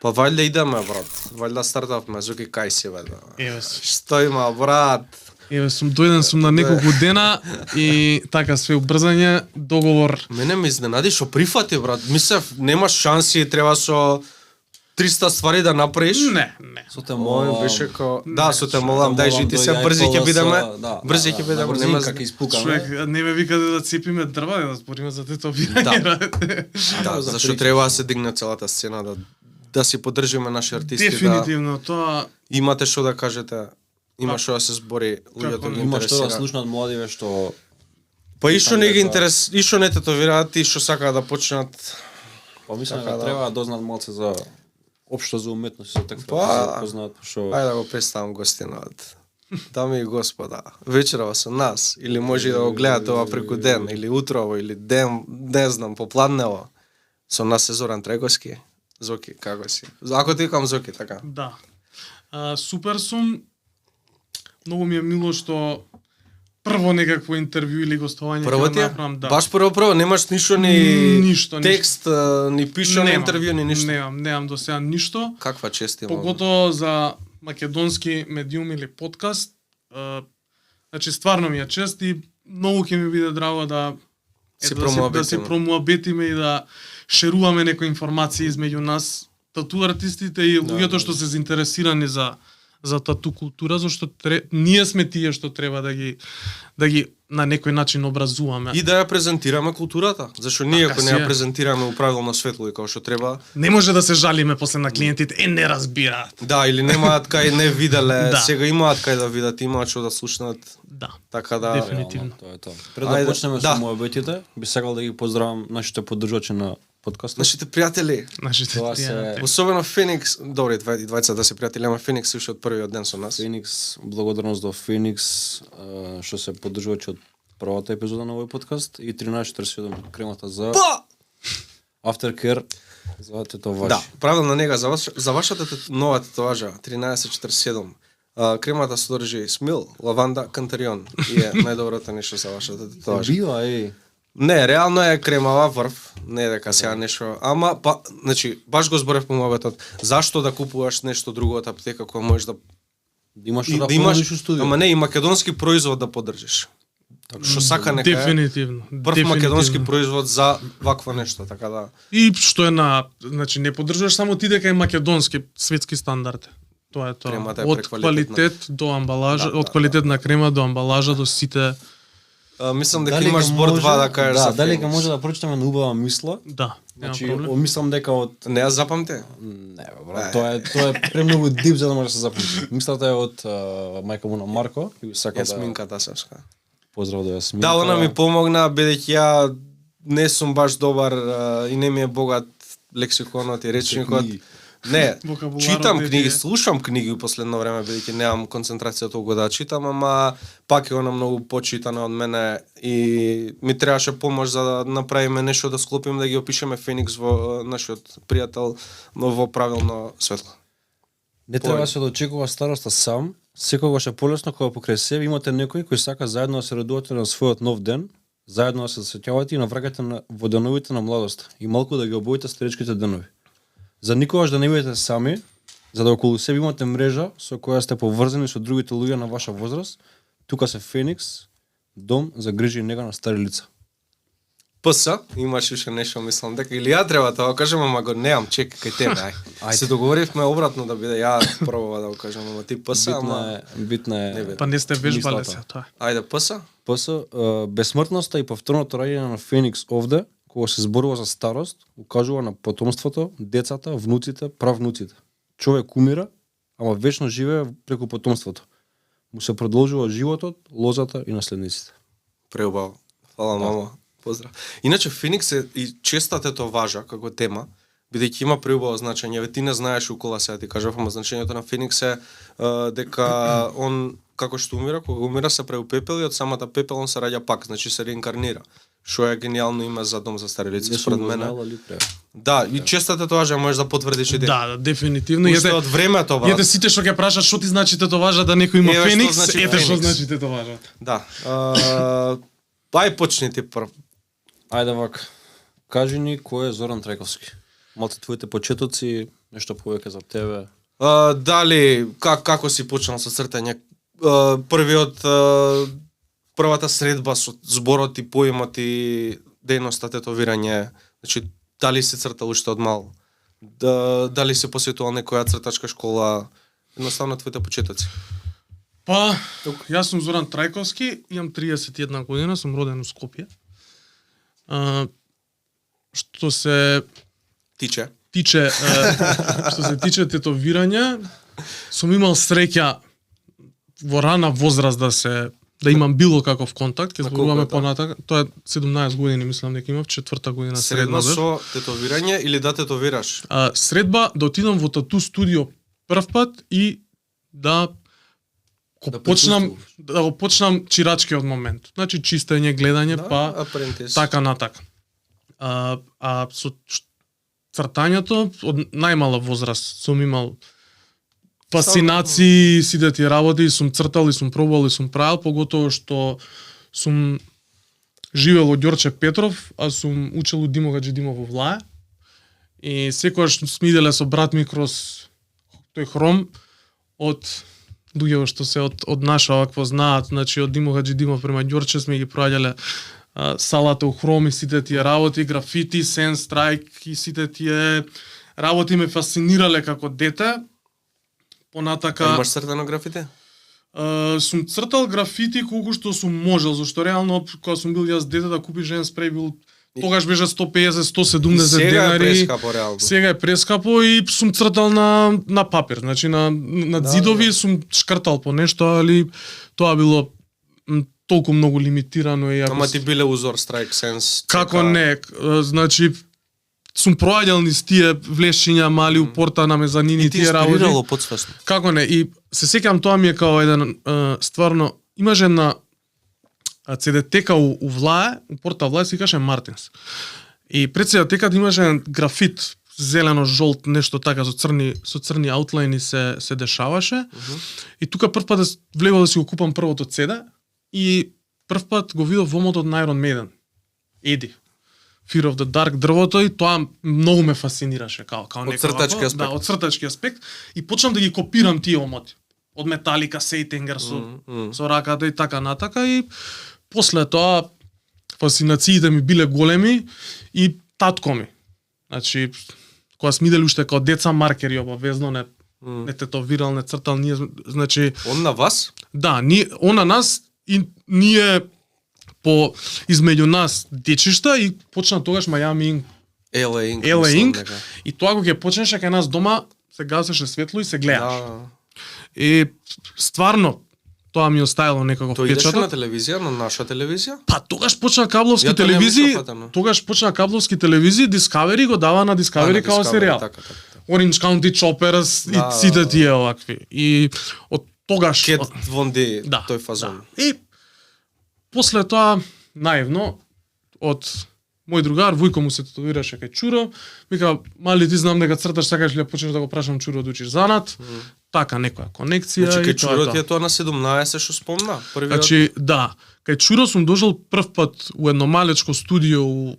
Па вајда идеме, брат. Вајда стартавме, Зоки, кај си, бе, да. Еве, Што има, брат? дојден сум на неколку дена и така све убрзање, договор. Мене ме изненади што прифати, брат. Мислев, немаш шанси, треба со 300 ствари да направиш. Не. Со те молам, Беше да, со те молам, дај жити се, брзи ќе бидеме. Брзи ќе бидеме, нема како испукаме. Човек, не ме вика да цепиме дрва, да збориме за тетовирање. Да, зашто треба да се дигне целата сцена, да си поддржиме наши артисти, Дефинитивно, тоа имате што да кажете, има што да се збори, луѓето ги Има што да интересира. слушнат младиве што Па и што не ги интерес, и што не тетовираат, и што сакаат да почнат. па мислам Така дека да. треба да дознаат малце за општо за уметност, за таква Па, да се познаат што Ајде да го представам гостинот. Дами и господа, вечерва со нас, или може и да го гледате ова преку ден, или утрово, или ден, не знам, попладнево. Со нас е Зоран Треговски. Зоки, како си? Ако ти викам Зоки, така. да. Супер сум. Многу ми е мило што прво некакво интервју или гостување Прво ќе ти е? направам, да. Баш прво, немаш ништо ни Ништо, текст, ни пишано Немам, интервју, ни ништо. Немам до сега ништо. Каква чест има. Поготово за македонски медиум или подкаст. Значи стварно ми е чест и многу ќе ми биде драго да Си да се промоабетиме. промоабетиме и да шеруваме некои информации измеѓу нас, тату артистите и луѓето што се заинтересирани за тату култура, зашто ние сме тие што треба да ги на некој начин образуваме. И да ја презентираме културата. Зашто ние ако си не ја е. презентираме у правилно светло и како што треба, Не може да се жалиме после на клиентите, не разбираат. да, или немаат кај не виделе, Да. сега имаат кај да видат, имаат што да слушнат, Да. така да. Дефинитивно. Тоа е тоа. Пред да Ајде, почнеме да. со моебетите, би сакал да ги поздравам нашите поддржувачи на подкастот. Нашите пријатели, Нашите Тоа се- пријатели. особено Феникс, добре, двајцата се пријатели, ама Феникс уште од првиот ден со нас. Феникс, благодарност до Феникс што се поддржувачи од првата епизода на овој подкаст и 1347 кремата за Па! Aftercare за тетоважи. Да, правилно нега за вашата нова тетоважа 1347. Кремата содржи смил, лаванда, кантарион и е најдоброто нешто за вашата тетоважа. Била е. Не, реално е кремава врв, не е дека сега нешто, ама па, значи баш го зборев по мобетот. Зашто да купуваш нешто друго од аптека кога можеш да Имаш и што да да имаш, понудиш у студио. ама не и македонски производ да поддржиш. Што сака нека е Дефинитивно. прв македонски производ за вакво нешто, така да. И што е значи не поддржуваш само ти дека е македонски, светски стандард. Тоа е тоа. Кремата е Од преквалитетна. квалитет до амбалажа, Да, од да, квалитет на крема до амбалажа до сите, Мислам дека Дали имаш га збор може- два да кажеш да, за дали Феникс. га може да прочитаме на убава мисла? да, нема Значи, проблем. мислам дека од Не ја запамти? Не, бе, брат, тоа е премногу дип за да може да се запомни. Мислата е од мајка му на Марко, и сака да Јасминката севска. поздрав до Јасминка. Да, она ми помогна бидејќи ја не сум баш добар и не ми е богат лексиконот и речникот. Книги. Не, Вокабуларот читам не книги, ти е. слушам книги у последно време бидејќи немам концентрација толку да читам, ама пак е она многу почитана од мене и ми требаше помош за да направиме нешто да склопиме да ги опишеме Феникс во нашиот пријател во правилно светло. Не треба да се да очекува староста сам, секогаш е полесно кога покрај себе имате некој кој сака заедно да се радувате на својот нов ден, заедно да се сеќавате и навраќате во деновите на младост и малку да ги обоите старечките денови. За никогаш да не бидете сами, за да околу себе имате мрежа со која сте поврзани со другите луѓе на ваша возраст, тука се Феникс, дом за грижи и нега на стари лица. ПС, имаш уште нешто, мислам дека или ја треба да го кажам, ама го немам, чекај кај тебе, ај. Ајде. Се договоривме обратно да биде ја пробава да го кажам, ама ти ПС, ама Битна Не е бе. Па не сте вежбале мислата. се тоа. ајде ПС. ПС, безсмртноста и повторното раѓање на Феникс овде, кога се зборува за старост, укажува на потомството, децата, внуците, правнуците. Човек умира, ама вечно живее преку потомството. Му се продолжува животот, лозата и наследниците. Преубаво. Фала, мамо. Поздрав. Иначе Феникс е и честа тетоважа како тема, бидејќи има преубаво значење. Ве ти не знаеш укола сега ти кажав, ама значењето на Феникс е дека он како што умира, кога умира се преупепели, од самата пепел он се раѓа пак, значи се реинкарнира. Што е гениално име за дом за стари лица според мене. Да, и честа тетоважа можеш да потврдиш и ти. Да, дефинитивно. Уште од времето, брат. Ете сите што ќе прашат што ти значи тетоважа да некој има Еве што Феникс, значи ете што Феникс. значи тетоважа. Да. Ај почни ти прв. Ајде вака. Кажи ни кој е Зоран Трековски. Малце твоите почетоци, Нешто повеќе за тебе? Дали како си почнал со цртање? Првата средба со зборот и поимот и дејноста тетовирање, значи дали си цртал уште од мал? Дали си посетувал некоја цртачка школа? Едноставно твоите почетоци. Па, јас сум Зоран Трајковски, имам 31 година, сум роден у Скопје. Што се Тиче, што се тиче тетовирање, сум имал среќа во рана возраст да имам било каков контакт, ќе зборуваме понатака. Тоа е 17 години, мислам дека имав, 4-та година средба со тетовирање или да тетовираш? Средба да отидам во тату студио прв пат и да го почнам чирачкиот момент. Значи чистење, гледање, така натака. Со цртањето од најмала возраст сум имал фасцинации, сите тие работи, сум цртал и сум пробувал и сум правил, поготово што сум живел од Ѓорче Петров, а сум учел од Димо Хаџидимов во Влаја. И секогаш сме иделе со брат ми кроз тој хром од луѓе што се од наша овакво знаат, значи од Димо Хаџидимов према Ѓорче сме ги проаѓале салата у хром и сите тие работи, графити, сен страйк и сите тие работи ме фасцинирале како дете. Понатака имаш цртано графите? Сум цртал графити колку што сум можел, зашто реално кога сум бил јас дете да купиш еден спреј бил тогаш беше 150-170 денари. Сега е прескапо реално. Сега е прескапо и сум цртал на папир, значи на ѕидови сум шкртал по нешто, али тоа било толку многу лимитирано и Ама ти биле узор Strike Sense. Како не, значи сум проаѓал низ тие влешчиња мали у порта на мезанини тие работи. И ти инспирирало подсвесно. Како не, и се сеќавам тоа ми е као еден стварно имаше една CD-тека у Влаја, у порта Влаја се каже Мартинс. И пред CD-теката имаше еден графит зелено жолт нешто така со црни аутлајни се дешаваше. И тука прв пат влегов да си го купам првото CD и прв пат го видов вомот од Iron Maiden. Еди. Fear of the Dark дрвото и тоа многу ме фасцинираше као од цртачки аспект. Да, од цртачки аспект и почнам да ги копирам тие омоти. Од Металика, Сейтингер со раката и така натака и после тоа фасцинациите ми биле големи и татко ми. Значи кога сме идели уште као деца маркери обавезно не тетовирал, не цртал, ние значи Он на вас? Да, он на нас и ние по измеѓу нас дечишта и почна тогаш Miami LA Ink и тоа кога ќе почнеше кај нас дома се гасеше светло и се гледаш. И стварно тоа ми оставило некако впечаток. Тој впечаток. идеше на телевизија, на наша телевизија? Па тогаш почна кабловски телевизии, Discovery го дава на Discovery као серијал. Така. Orange County Choppers и сите тие овакви. И од тогаш Кет Von D, тој фазон. Да. И после тоа наивно од мој другар Вујко му се тетовираше кај Чуро, вика мали ти знам дека црташ, сакаш ли да почнеш да го прашам Чуро да учиш занат. Така некоја конекција. Значи кај Чуро ти е тоа на 17 што спомна, првиот. Значи да, кај Чуро сум дошол прв пат у едно малечко студио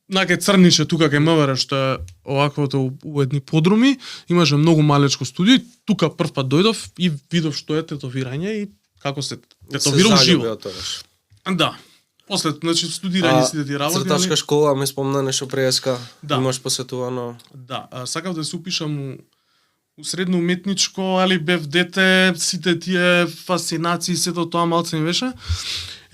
на кај Црнише тука кај МВР што е оваквото у едни подруми, имаше многу малечко студио и тука прв пат дојдов и видов што е тетовирање и како се тетовира уживо. Да. После, значи, студирање сите тие работи. Цртачка школа, ми спомна нешто преска, имаш посетувано. Да, сакав да се упишам у средно уметничко, али бев дете, сите тие фасцинации, сето тоа малце ми беше.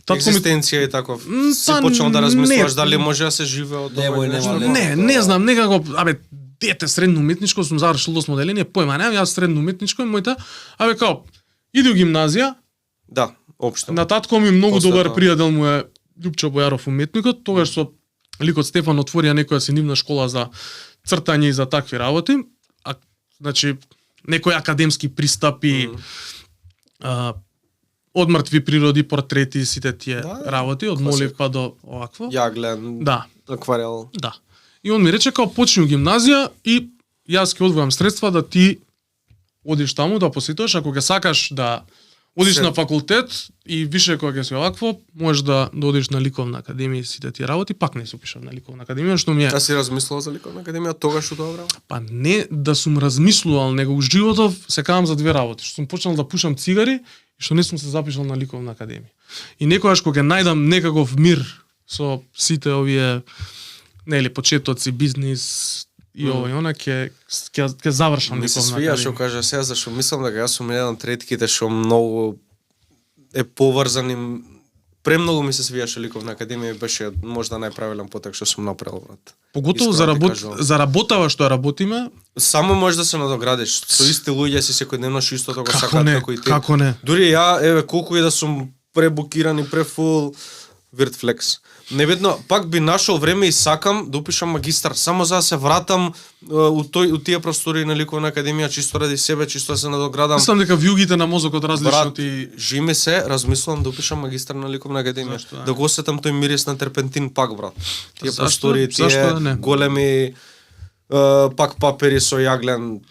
Екзистенција и таков. Си почнал да размислуваш дали може да се живее од ова нешто? Не знам, некако, дете средно уметничко, сум завршил 8 деление, појма немам, јас средно уметничко и мојта, као, иди у гимназија. Да, општо. На татко ми многу добар пријател му е Љупчо Бојаров уметникот, тогаш со ликот Стефан отворија некоја си нивна школа за цртање и за такви работи, значи некои академски пристапи, од мртви природи, портрети, сите тие работи, од молив па до овакво. Јаглен, акварел. Да. И он ми рече као почни у гимназија и јас ќе одвојам средства да ти одиш таму да посетуваш, ако ќе сакаш да Одиш на факултет и више кога ќе си овакво, можеш да одиш на ликовна академија и сите тие работи, пак не се упишав на ликовна академија, што ми е... А си размислувал за ликовна академија тогаш у тоа време? Па не да сум размислувал, него у животов се кавам за две работи. Што сум почнал да пушам цигари и што не сум се запишал на ликовна академија. И некогаш кога ќе најдам некаков мир со сите овие нели почетоци, бизнис и ово и она ќе завршам Ми се ликовна свија што академија. кажа сега, зашто мислам дека јас сум еден од ретките што многу е поврзан и премногу ми се свијаше ликовна академија и беше можда најправилен потек што сум направил, брат. Поготово Искрено ти кажувам. за работава што работиме, Само можеш да се надоградиш. Со исти луѓе си секојдневно што истото го како сакаат не, како и ти. како не. Дури ја, еве, колку и да сум пребукиран и префул, Виртфлекс. Небитно, пак би нашол време и сакам да упишам магистар, само за да се вратам у тие простори на ликовна академија, чисто ради себе, чисто да се надоградам. Мислам дека вјугите на мозокот различно Брат, ти... жиме се, размислувам да упишам магистар на ликовна академија. Зашто, Да го осетам тој мирис на терпентин пак, брат. Тие Зашто? простори, Зашто тие да не? големи пак папери со јаглен.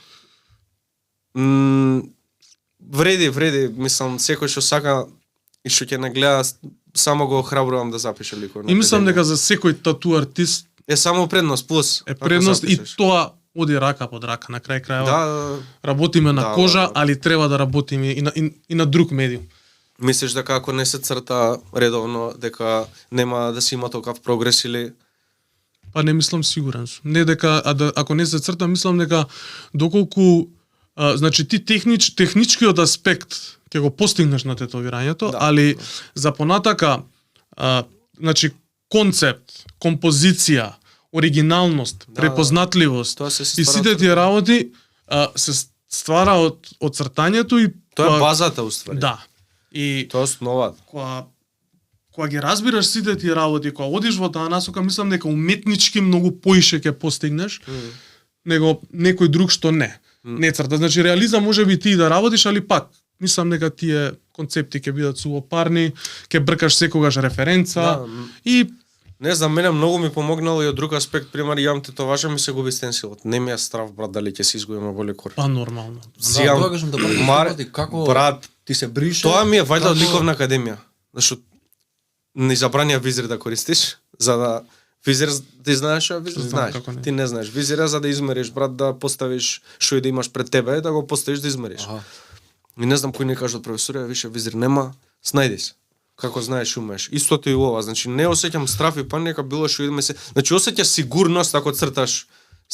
Вреди, мислам, секој што сака и што ќе не гледа, само го охрабрувам да запише ликовна И мислам академија. дека за секој тату артист Е само предност, плюс. е ако предност и запишеш. тоа оди рака под рака на крај крајава. Да, Работиме на Да, кожа, да. али треба да работиме и на друг медиум. мислиш дека ако не се црта редовно, дека нема да се има токав прогрес или... Па не мислам, сигурен сум. Не дека ако не се црта, мислам дека доколку значи ти техничкиот аспект ќе го постигнеш на тетовирањето, Да. али за понатака значи концепт, композиција, оригиналност, Да, препознатливост Тоа се и ствара сите од- тие работи се ствара од цртањето и Тоа е базата уствари. Да. И Тоа е основата. кога ги разбираш сите тие работи, кога одиш во таа насока, мислам дека уметнички многу поише ќе постигнеш него некој друг што не. Не црта. Значи реализам може би ти да работиш, али пак мислам дека тие концепти ќе бидат сувопарни, ќе бркаш секогаш референца Да. и Не знам, мене многу ми помогнало и од друг аспект, пример, јам тетоважа ми се губи стенсилот. Не ми е страв, брат, дали ќе се изгубиме во лекор. па нормално. Зијам, тоа кажам да брати, Мар- како брат, ти се брише. Тоа ми е вајда од како- ликовна академија. Зашто не забранија визир да користиш, за да визир ти знаеш што е визир, Знам знаеш. како не. Ти не знаеш. Визир е за да измериш, брат, да поставиш што и да имаш пред тебе, да го поставиш да измериш. Аха. И не знам кој не кажа од професорија, више визир нема, снајди се. Како знаеш умеш. Истото и ова, значи не осеќам страф и паника било што идеме се. Значи осеќаш сигурност ако црташ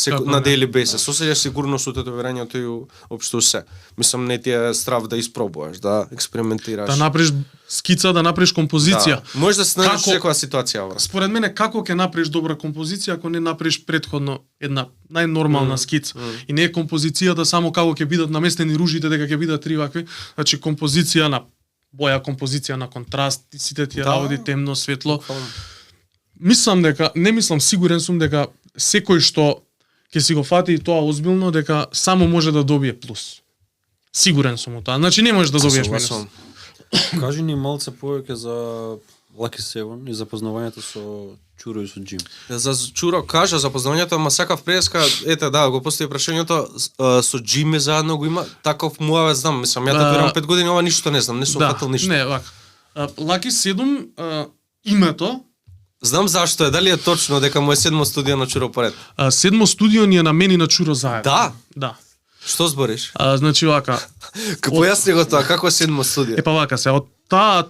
Како на не? daily basis. Осеќаш сигурност од тетовирањето и општо се. Мислам не ти е страв да испробуваш, да експериментираш. Да направиш скица, да направиш композиција. Да. Може да се најдеш Како- секоја ситуација, брат. Според мене како ќе направиш добра композиција ако не направиш претходно една најнормална скица. И не е композицијата само како ќе бидат наместени ружите дека ќе бидат три вакви, значи композиција на боја, композиција на контраст, и сите тие Да. работи темно, светло. Мислам дека, не мислам, сигурен сум дека секој што ќе си го фати и тоа озбилно, дека само може да добие плюс. Сигурен сум у тоа. Значи не можеш да добиеш минус. Согласувам. Кажи ни малце повеќе за Lucky Seven и запознавањето со Чуро и со Джим. За Чуро кажа запознавањето, ама сакав преска, ете да, го постави прашањето со Джими заедно го има таков муаве знам, мислам ја татуирам 5 години, ова ништо не знам, не сум фатал ништо. Не, вака. Lucky 7 името Знам зашто е, дали е точно дека му е 7 студио на Чуро поред. седмо студио ни е на мен и на Чуро заедно. Да? Да. Што збориш? Значи вака, Појасни го тоа, како е 7 студио? па вака се, од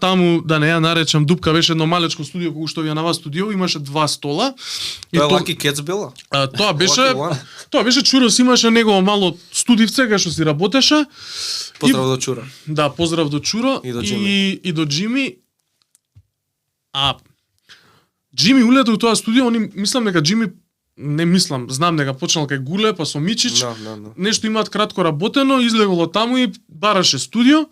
таму, да не ја наречам дупка, беше едно малечко студио, кога што ви на вас студио, имаше 2 стола. И Тоа е Lucky Cats било? тоа беше, Lucky One? тоа беше Чуро си имаше негово мало студивце кај што си работеше. Поздрав до Чуро. Да, поздрав до Чуро И до Джими. и до Джими. Джими улета у тоа студио, они мислам дека Джими не мислам, знам дека почнал кај Гуле, па со Мичич. Да. Нешто имаат кратко работено, излеголо таму и бараше студио.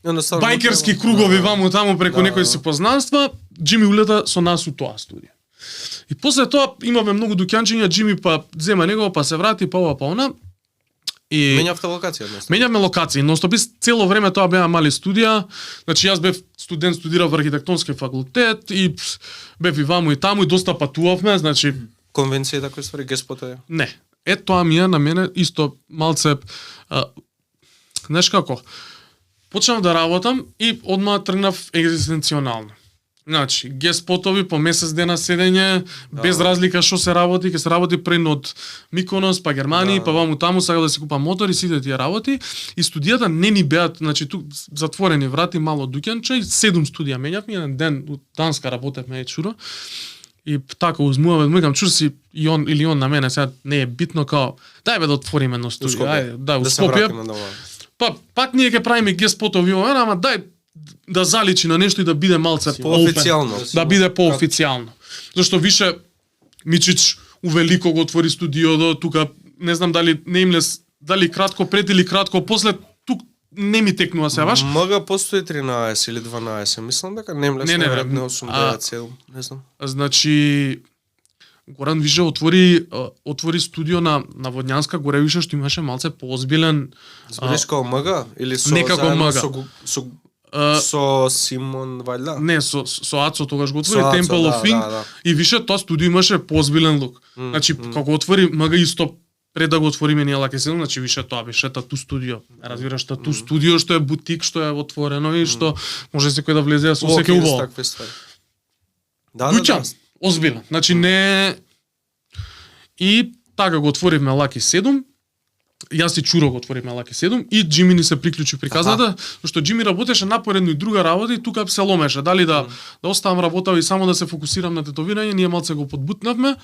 Бајкерски кругови ваму таму преку некои си познанства, Джими улета со нас у тоа студио. И после тоа имаме многу дуќанчиња, Джими па зема него, па се врати, па ова, па она. И Менјавте локација едноставно. менјавме локации, но сто цело време тоа беа мали студија. Значи јас бев студент, студирав во архитектонски факултет и бев и ваму и таму и доста патувавме, значи Конвенција кој ствари Геспота. не. Тоа ми е на мене исто малце знаеш како? почнав да работам и одма тргнав екзистенционално. Значи, геспотови по месец дена седење, без разлика што се работи, ќе се работи пред од Миконос, па Германија, па ваму таму, сакам да си купам мотор и сите тие работи. И студијата не ни беа, значи тук затворени врати, мало дуќанче, 7 студија менјавме, еден ден од Данска работевме чуро. И така узмуваме, викам чур си и он или он на мене, сега не е битно као, дај бе да отвориме едно студио, ајде, да, у Скопје. Па пак ние ќе правиме геспотови, ама дај да заличи на нешто и да биде малце по-официјално. Да биде по-официјално. Зашто више Мичич увелико го отвори студиото, тука не знам дали не им дали кратко пред или кратко после, тук не ми текнува се баш. Мога постои 13 или 12, мислам дека не им лесно веројатно 87, не знам. Значи Горан више отвори студио на Водњанска горе више што имаше малце поозбилен. Збориш како МГ или со некако МГ. Со Симон вајда? Не, со Ацо тогаш го отвори Temple of Ink и више тоа студио имаше поозбилен лук. Значи како отвори МГ исто пред да го отвориме ние Лаки 7, значи више тоа беше тату студио. Разбираш, тату студио што е бутик, што е отворено и што може секој да влезе со секој убаво. Да, озбилен. Значи не и така го отворивме Лаки 7. Јас и Чуро го отворивме Лаки 7 и Џими ни се приклучи при казната, што Џими работеше напоредно и друга работа и тука се ломеше. Дали да оставам работа и само да се фокусирам на тетовирање, ние малце го подбутнавме.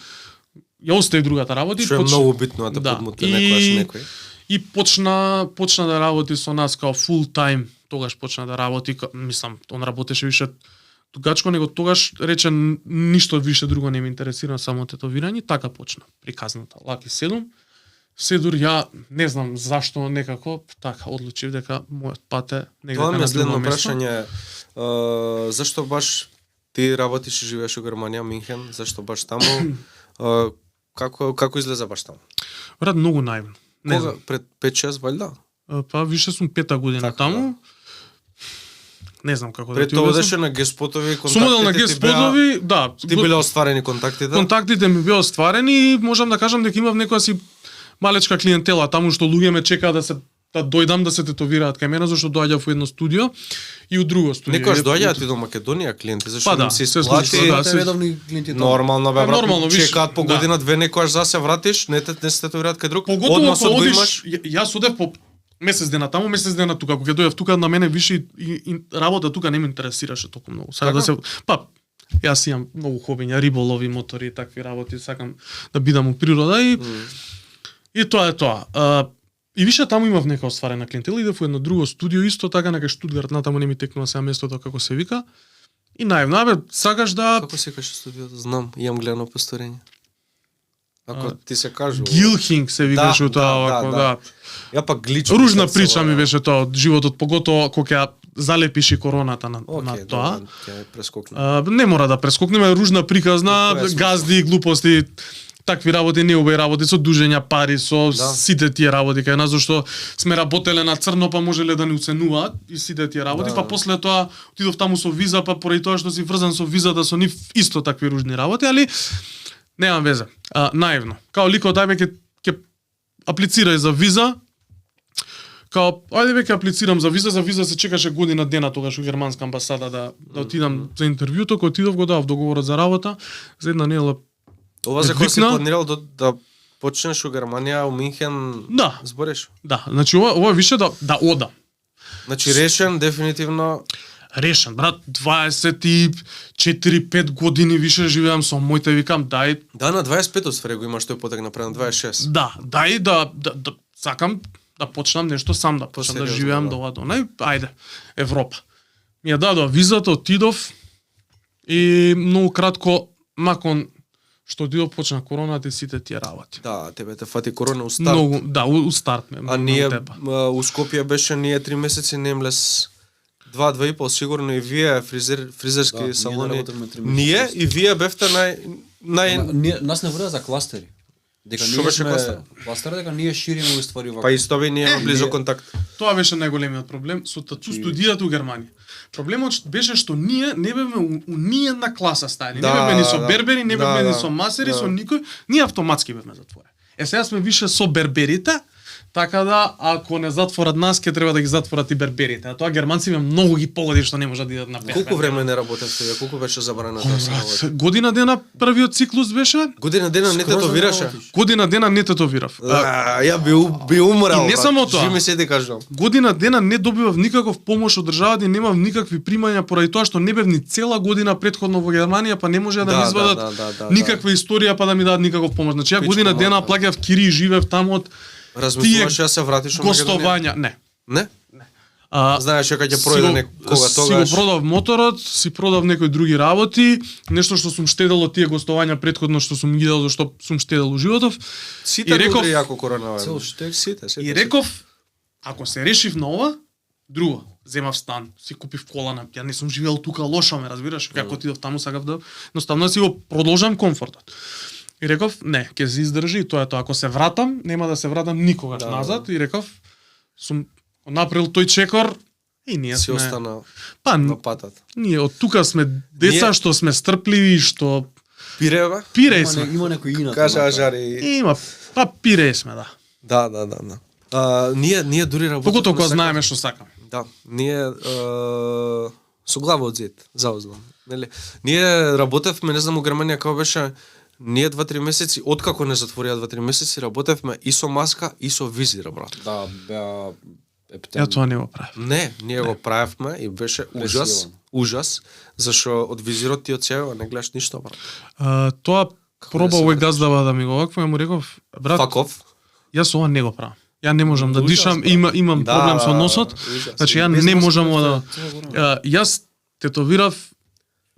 Ја остави другата работа и што е многу битно да подмуте некој. И почна да работи со нас као full time. Тогаш почна да работи, мислам, он работеше више тугачко, него тогаш рече ништо више друго не ме интересира, само тетовирање, така почна приказната Лаки 7. Седур ја не знам зашто некако така одлучив дека мојот пат е негде на друго место. Прашање, зашто баш ти работиш и живееш во Германија, Минхен, зашто баш таму? Како излеза баш таму? Брат, многу наивно. Не знам. Пред 5-6 валјда? Па више сум 5-та година така, таму. Не знам како да ти објаснам. Пред тоа одеше на геспотови, контактите на геспотови, да. Ти биле остварени контактите? Контактите ми беа остварени и можам да кажам дека имав некоја си малечка клиентела таму што луѓе ме чекаат да дојдам да се тетовираат кај мене, зашто доаѓав во едно студио и у друго студио. Некојаш доаѓаат и до Македонија клиенти, зашто па, да, се сплати редовни клиенти. Нормално бе, брат, чекаат по година две, некојаш за се вратиш, не се тетовираат кај друг. Одма се одиш. Јас одев по месец дена таму, месец дена тука. Кога дојдов тука на мене више и работа тука не ме интересираше толку многу. Сакам да се јас имам многу хобиња, риболови, мотори и такви работи, сакам да бидам у природа и тоа е тоа. И више таму имав нека остварена клиентела, идев во едно друго студио исто така на кај Штутгарт, натаму не ми текнува сега местото како се вика. И наивно, сакаш да како се каже студиото, знам, имам гледано повторење. Ако ти се кажува. Гилхинг се викаше тоа, ако да. Ја пак гличам. Ружна прича ми беше тоа од животот, поготоа кога ќе залепиш и короната на тоа. Не мора да прескокнеме, ружна приказна, газди, глупости, такви работи, неубави работи, со дужења пари, со сите тие работи кај нас, зашто сме работеле на црно, па можеле да ни уценуваат и сите тие работи, па после тоа отидов таму со виза, па поради тоа што си врзан со визата со нив исто такви ружни работи, али немам веза. Наивно. Као ликот ајде ќе аплицирај за виза. Као ајде веќе аплицирам за виза се чекаше година дена тогаш во германска амбасада да отидам за интервјуто, кога отидов го дав договорот за работа, за една недела. Ова за кој си планирал да почнеш во Германија, во Минхен, збориш? Да, значи ова више да одам. Значи решен, дефинитивно. Решен, брат, 24-5 години више живеам со моите, викам, дај. Да, на 25 осваре го имаш тој потек направен, 26. Да, дај да сакам да почнам нешто сам, да почнам да живеам до онај, ајде, Европа. Ми ја дадоа визата, отидов и многу кратко, макон што отидов почна короната и сите тие работи. Да, тебе те фати корона у старт. Многу, да, у старт ме. А ние у Скопје беше 3 месеци не млес 2-2,5 сигурно и вие фризерски салони. Ние и вие бевте нас не вреда за кластери. Дека ние сме кластер, дека ние шириме уствари вака. Па исто би ние близо контакт. Тоа беше најголемиот проблем со тату студијата у Германија. Проблемот беше што ние не бевме у ниједна класа стајани. Не бевме ни со бербери, не бевме ни со масери, со никој. Ние автоматски бевме затворени. Сега сме више со берберите, Така да, ако не затворат нас, ќе треба да ги затворат и берберите. А тоа германците многу ги погоди што не можат да идат на бербер. Колку време не работевте вие? Колку беше забрано да се работи? Година дена првиот циклус беше. Година дена не тетовираше? Година дена не тетовирав. Ја би умрал. И не само тоа. Живи се ти кажам. Година дена не добивав никаков помош од државата и немав никакви примања поради тоа што не бев ни цела година претходно во Германија, па не може да ми извадат никаква историја па да ми дадат никаков помош. Значи ја година дена плаќав кири, живеев таму од размислуваш ја се вратиш во гостовања. Не. Не? Знаеш дека ќе пројде кога тогаш. Си го продав моторот, си продав некои други работи, нешто што сум штедел од тие гостовања претходно што сум ги дал зашто сум штедел у животов. Сите удри јако коронавирус. Сите. И реков, ако се решив на ова, друго, земав стан, си купив кола на, ја не сум живеел тука лошо, ме разбираш, како отидов таму сакав да, едноставно си го продолжам комфортот. И реков, не, ќе се издржи, тоа е тоа. Ако се вратам, нема да се вратам никогаш назад. И реков, сум направил тој чекор и ние си сме... остана па, на патот. Ние од тука сме деца што сме стрпливи, што... Пирева? Пиреј сме. Има некој инат. Кажа Жари. Има, па пиреј сме, да. Да. Ние дури работевме... Поготоа кога знаеме што сакаме. Да, ние со глава од зид, заознам. Нели? Ние работевме, не знам, у Германија како беше, ние 2-3 месеци, откако не затворија 2-3 месеци, работевме и со маска, и со визира, брат. Да, беа Ја тоа не го правев. Не, ние го правевме и беше ужас, зашо од визирот ти од себе не гледаш ништо, брат. Тоа проба овој газдава да ми го ваква, ја му реков, брат, Факов? јас ова не го правам. Ја не можам да дишам, имам проблем со носот. Значи ја не можам да јас тетовирав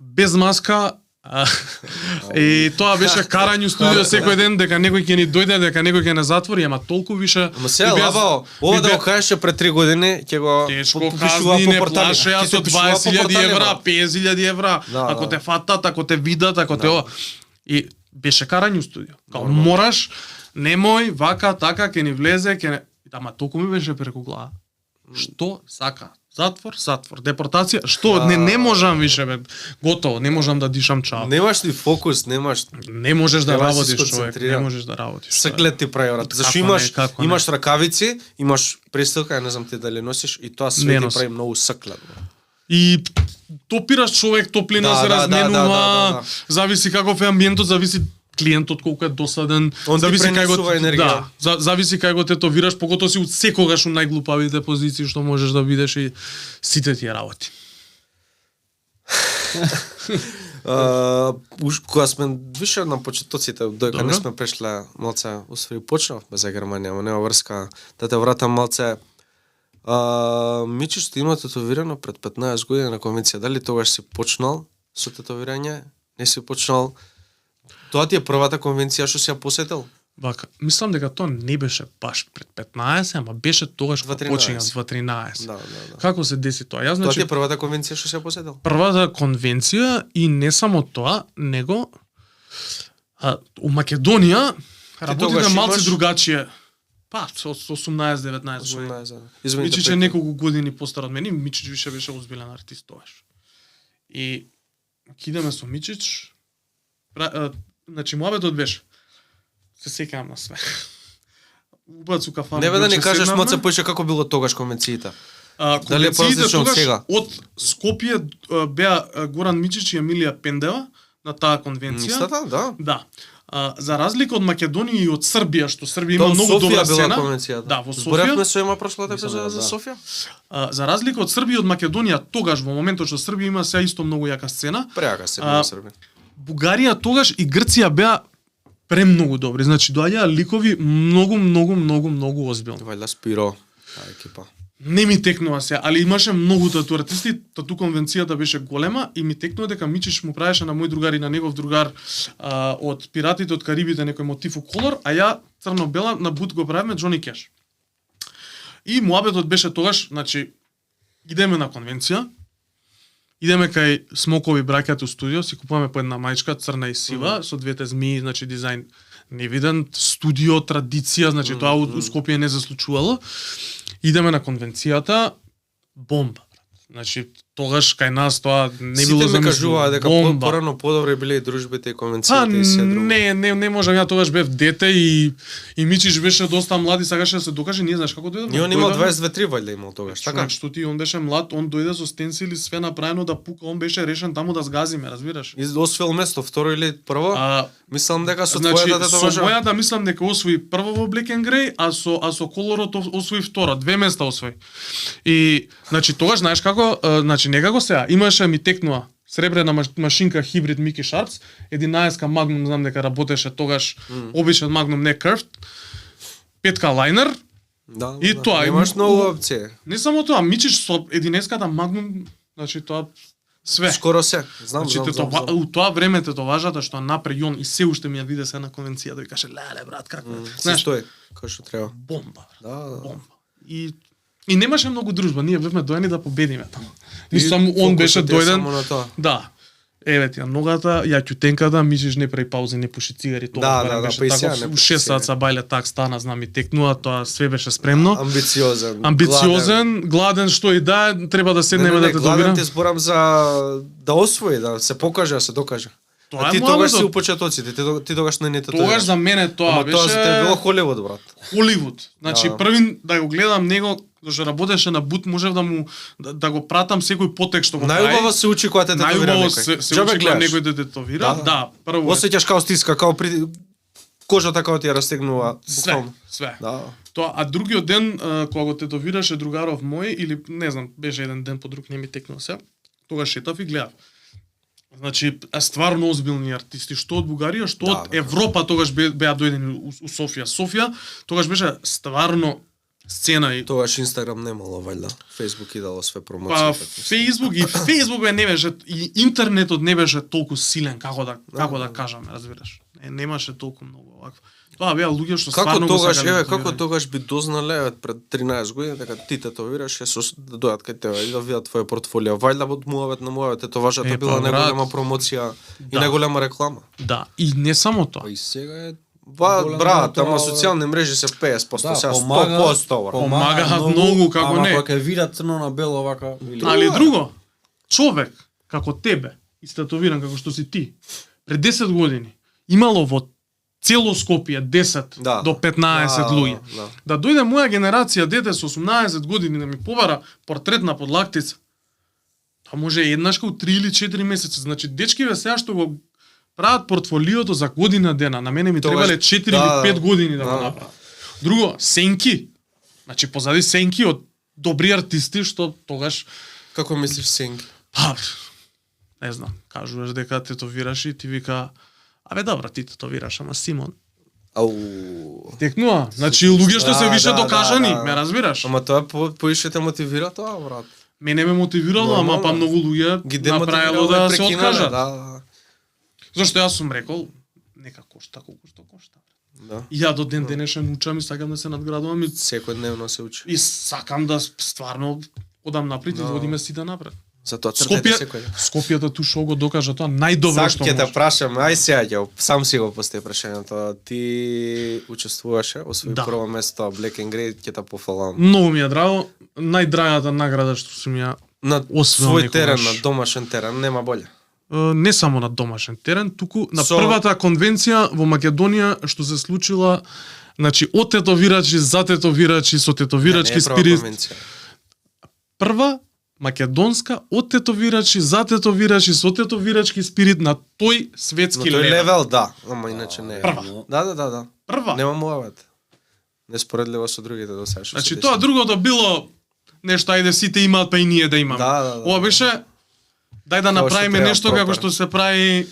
без маска. И тоа беше карање у студио секој ден дека некој ќе ни дојде, дека некој ќе не затвори, ама толку више. Ама се лабао, ова да го кажеше пред 3 години, ќе го тешко казни, не плаше, јас со 20.000 евра, 50.000 евра, ако те фатат, ако те видат, ако те ова. И беше карање у студио. Као мораш, немој, вака, така, ќе ни влезе, ќе не... Ама толку ми беше преку глава. Што сака? Затвор, депортација, што не можам више бе. Готово, не можам да дишам чао. Немаш ни фокус, не можеш да работиш, човек, не можеш да работиш. Саклет ти прави брат. Зашто имаш ракавици, имаш престилка, не знам ти дали носиш и тоа све ти прави многу саклет. И топираш човек, топлина се разменува, зависи каков е амбиентот, зависи клиентот колку е досаден, зависи кај го зависи кај го тетовираш, поготоа си од секогаш у најглупавите позиции што можеш да видиш и сите тие работи. Кога сме више на почетоците, доека не сме прешле малце, усвои почнавме за Германија, ама нема врска, да те вратам малце. Мичи што има тетовирано пред 15 години на конвенција, дали тогаш си почнал со тетовирање? Не си почнал? Тоа ти е првата конвенција што си ја посетил? Вака, мислам дека тоа не беше баш пред 15, ама беше тогаш кога почина 2-13. Да. Како се деси тоа? Јас Тоа ти е првата конвенција што си ја посетил? Првата конвенција и не само тоа, него у Македонија работите малце другачие. Па, со 18-19 години. Мичич е неколку години постар од мене, Мичич више беше озбилен артист тогаш. И кидаме со Мичич, значи муабетот беше, се сеќавам на све. Убацу кафана. Не бе да ни кажеш моце поише како било тогаш конвенциите. Дали е поразлично од сега? Од Скопје беа Горан Мичич и Емилија Пендева на таа конвенција. Мислата, да. Да. За разлика од Македонија и од Србија, што Србија има многу добра сцена. Да, во Софија. Зборевме со ема прошлата епизода за Софија. За разлика од Србија и од Македонија, тогаш во моментот што Србија има сега исто многу јака сцена. Преака се била Србија. Бугарија тогаш и Грција беа премногу добри. Значи доаѓаа ликови многу озбилни. Вајда Спиро, екипа. Не ми текнува се, али имаше многу тату артисти, тату конвенцијата беше голема и ми текнува дека Мичиш му правеше на мој другар и на негов другар од Пиратите од Карибите некој мотив у колор, а ја црно-бела на бут го правиме Џони Кеш. И муабетот беше тогаш, значи идеме на конвенција, идеме кај Смокови браќата у студио, си купуваме по една мајчка црна и сива со двете змии, значи дизајн невиден, студио, традиција, значи тоа у Скопје не се случувало. Идеме на конвенцијата, бомба. Значи, тогаш кај нас тоа не Сите било ми замислено. кажуваа дека Бомба. порано подобри биле и дружбите и Па, конвенциите и се друго. не можам, ја тогаш бев дете и Мичиш беше доста млад и сакаше да се докаже, ние знаеш како дојдовме. И он имал Дојдовме- 22-3 валјда имал тогаш, така? Човек, што ти, он беше млад, он дојде со стенсили све направено да пука, он беше решен таму да сгазиме, разбираш? И освоил место, второ или прво? Мислам дека со Значи, твојата со тетоважа. мојата мислам дека освои прво во Black and Grey, а со колорот освои втора, 2 места освои. И значи тогаш знаеш како, значи некако сега имаше ми текнува сребрена машинка хибрид Мики Шарпс, 11-ка Magnum знам дека работеше тогаш, обичен Magnum не curved, 5-ка лайнер. Да, И тоа, имаш многу опции. Не само тоа, Мичиш со 11-ката Magnum, значи тоа све. Скоро се. Знам, Значи, знам. у тоа време тетоважата што направи он и се уште ми ја виде се на конвенцијата и каже леле брат како е. Се стои, кој што треба. Бомба. Да. Бомба. И немаше многу дружба, ние бевме дојдени да победиме таму. Мислам он беше фокусот е дојден. само на тоа. Да. Еве ти ја ногата, ја ќутенката, Мичиш не прави паузи, не пуши цигари, тоа Да, беше па и така, сега не у пуши 6 саат са бајле так стана, знам и текнува, тоа све беше спремно. Амбициозен, гладен, што и да, треба да седнеме да те Гладен добира. ти зборам за да освои, да се покаже, да се докаже. Тоа А е ти тогаш младото. си у почетоците, ти тогаш не Тогаш за мене тоа Ама беше тоа за тебе било Холивуд, брат. Холивуд. Значи Да. првин да го гледам него, зашто работеше на Бут, можев да му да го пратам секој потек што го прави. Најубаво се учи кога те тетовира Најубаво некој. се Џабе учи кога гледаш. некој те тетовира. Да. Да, прво. е Осеќаш као стиска, као при кожата као ти ја растегнува све, буквално. све. Да. Тоа, а другиот ден кога го тетовираше другаров мој или не знам, беше еден ден по друг не ми текнува се. Тогаш шетав и гледав. Значи, стварно озбилни артисти, што од Бугарија, што од Да. Европа тогаш беа дојдени у Софија. Софија тогаш беше стварно сцена и Тогаш Инстаграм немало валјда. Фејсбук и дало све промоции. па така. Фејсбук не беше и интернетот не беше толку силен како да кажаме, разбираш. Немаше толку многу овакво. Тоа беа луѓе што Како стварно го тогаш, сакале како тетовирање. тогаш би дознале пред 13 години дека ти тетовираш да дојдат кај тебе и да видат твое портфолио. Вајда од муавет на муавет тетоважата Па, била брат. најголема промоција и Да. најголема реклама. Да, и не само тоа. Па и сега е Ба, брат, тоа- ама социјални мрежи се 50%, Да, сега помага- 100%. брат. Помагаат многу, како ама не. кога ќе видат црно на бело вака или Али друго, човек како тебе, истатовиран како што си ти, пред 10 години имало во цело Скопје 10 Да. до 15 Да, луѓе. да. Да дојде моја генерација дете со 18 години да ми побара портрет на подлактица. Па може еднашка у 3 или 4 месеци. Значи дечкиве сега што го прават портфолиото за година дена, на мене ми Тогаш- требале 4 да, или 5 години да го да. направат. Друго, сенки. Значи позади сенки од добри артисти што тогаш Како мислиш, Сенки? па не знам, кажуваш дека тетовираш и ти вика абе добро ти тетовираш, ама Симон Ау. текнува. Значи луѓе што се Да, више да, докажани, да, да. ме разбираш? Ама тоа поише те мотивира тоа, брат. Мене ме мотивирало, ама Нормално. па многу луѓе Ги направило демотивирало да и се прекинале, откажат. Да, Зашто јас сум рекол, нека кошта колку што кошта. да. И ја до ден денешен учам и сакам да се надградувам и, Секојдневно се учи. и сакам да стварно одам напред и Да. водиме сите напред. Затоа цртете Скопје, секој ден. Скопјата ту шоу го докажа тоа најдобро Сак што ќе те може. прашам, ај сега ќе сам си го постави прашањето. Ти учествуваше, освои Да. прво место Black and Grey, ќе те пофалам. Многу ми е драго, најдрагата награда што сум ја На освоил свој некогаш. терен, на домашен терен, нема боле. не само на домашен терен, туку на Со- првата конвенција во Македонија што се случила, значи од тетовирачи за тетовирачи со тетовирачки Не е прва спирит. конвенција. Прва македонска од тетовирачи за тетовирачи со тетовирачки спирит на тој На светски тој левел. левел, да, ама иначе не е. Прва. Да. Прва. Нема муавет. Неспоредливо со другите до сега што Значи се тоа деси. другото било нешто ајде сите имаат па и ние да имаме. Да. Ова беше дај да Како што направиме треба, нешто пропер. како што се прави.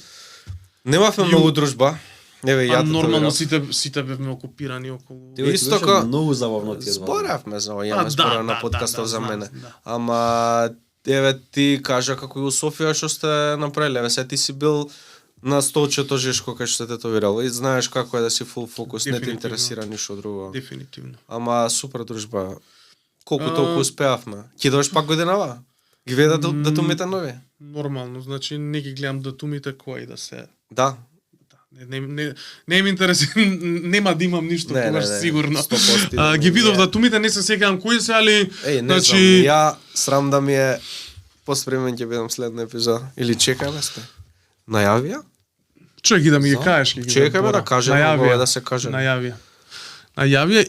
Немавме многу дружба. Еве ја А нормално тетовирав. сите бевме окупирани околу. Исто Исто ка- многу забавно ти е. Зборавме за ова, А, јаме да, збора на да, подкастов да, за знам, мене. да. Ама еве ти кажа како и у Софија што сте направиле. Еве сега ти си бил на столчето Жешко кај што те тетовирало и знаеш како е да си фул фокус, не те Дефинитивно. интересира ништо друго. Дефинитивно. Ама супер дружба. Колку толку успеавме. Ќе дојдеш пак годинава? Ги видат датумите нови? Нормално, значи не ги гледам датумите кои да се. Да. Не ми интересира, нема да имам ништо Не, тогаш не, сигурно. 100% Ги видов не. датумите, не се сеќавам кои се, али Еј, не значи знам, ја срам да ми е поспремен ќе бидам следна епизода. Или чекаме сте? Најавија? Човек и да ми ги кажеш, ќе ги Чекаме да заборам. кажеме, Најавија, кога да се каже. Најавија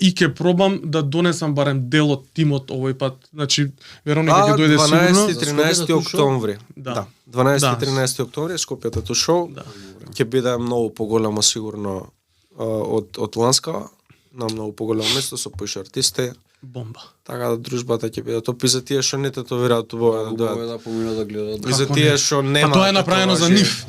и ќе пробам да донесам барем дел од тимот овој пат. Значи Вероника ќе дојде сигурно. 12-13 октомври. Да. 12-13 октомври Скопје шоу. Да. Ќе биде многу поголемо сигурно од Ланскава, на многу поголемо место со поише артисти. Бомба. Така да дружбата ќе биде топи за тие што не тетовираат убаво да дојдат. Да помина да гледат. И за тие што нема. Па тоа е направено за нив.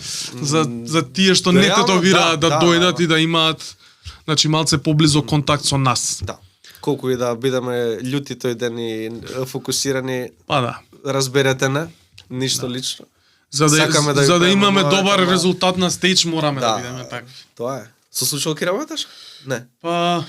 За тие што не Реално, тетовираат да дојдат да. и да имаат значи малце поблизо контакт со нас. Да. Колку и да бидеме љути тој ден и фокусирани, Па да. разберете не, ништо лично. За да Сакаме да за да ја имаме правиме добар ама- резултат на стејдж мораме да Да. бидеме такви. Тоа е. Со слушалки работаш? Не. Па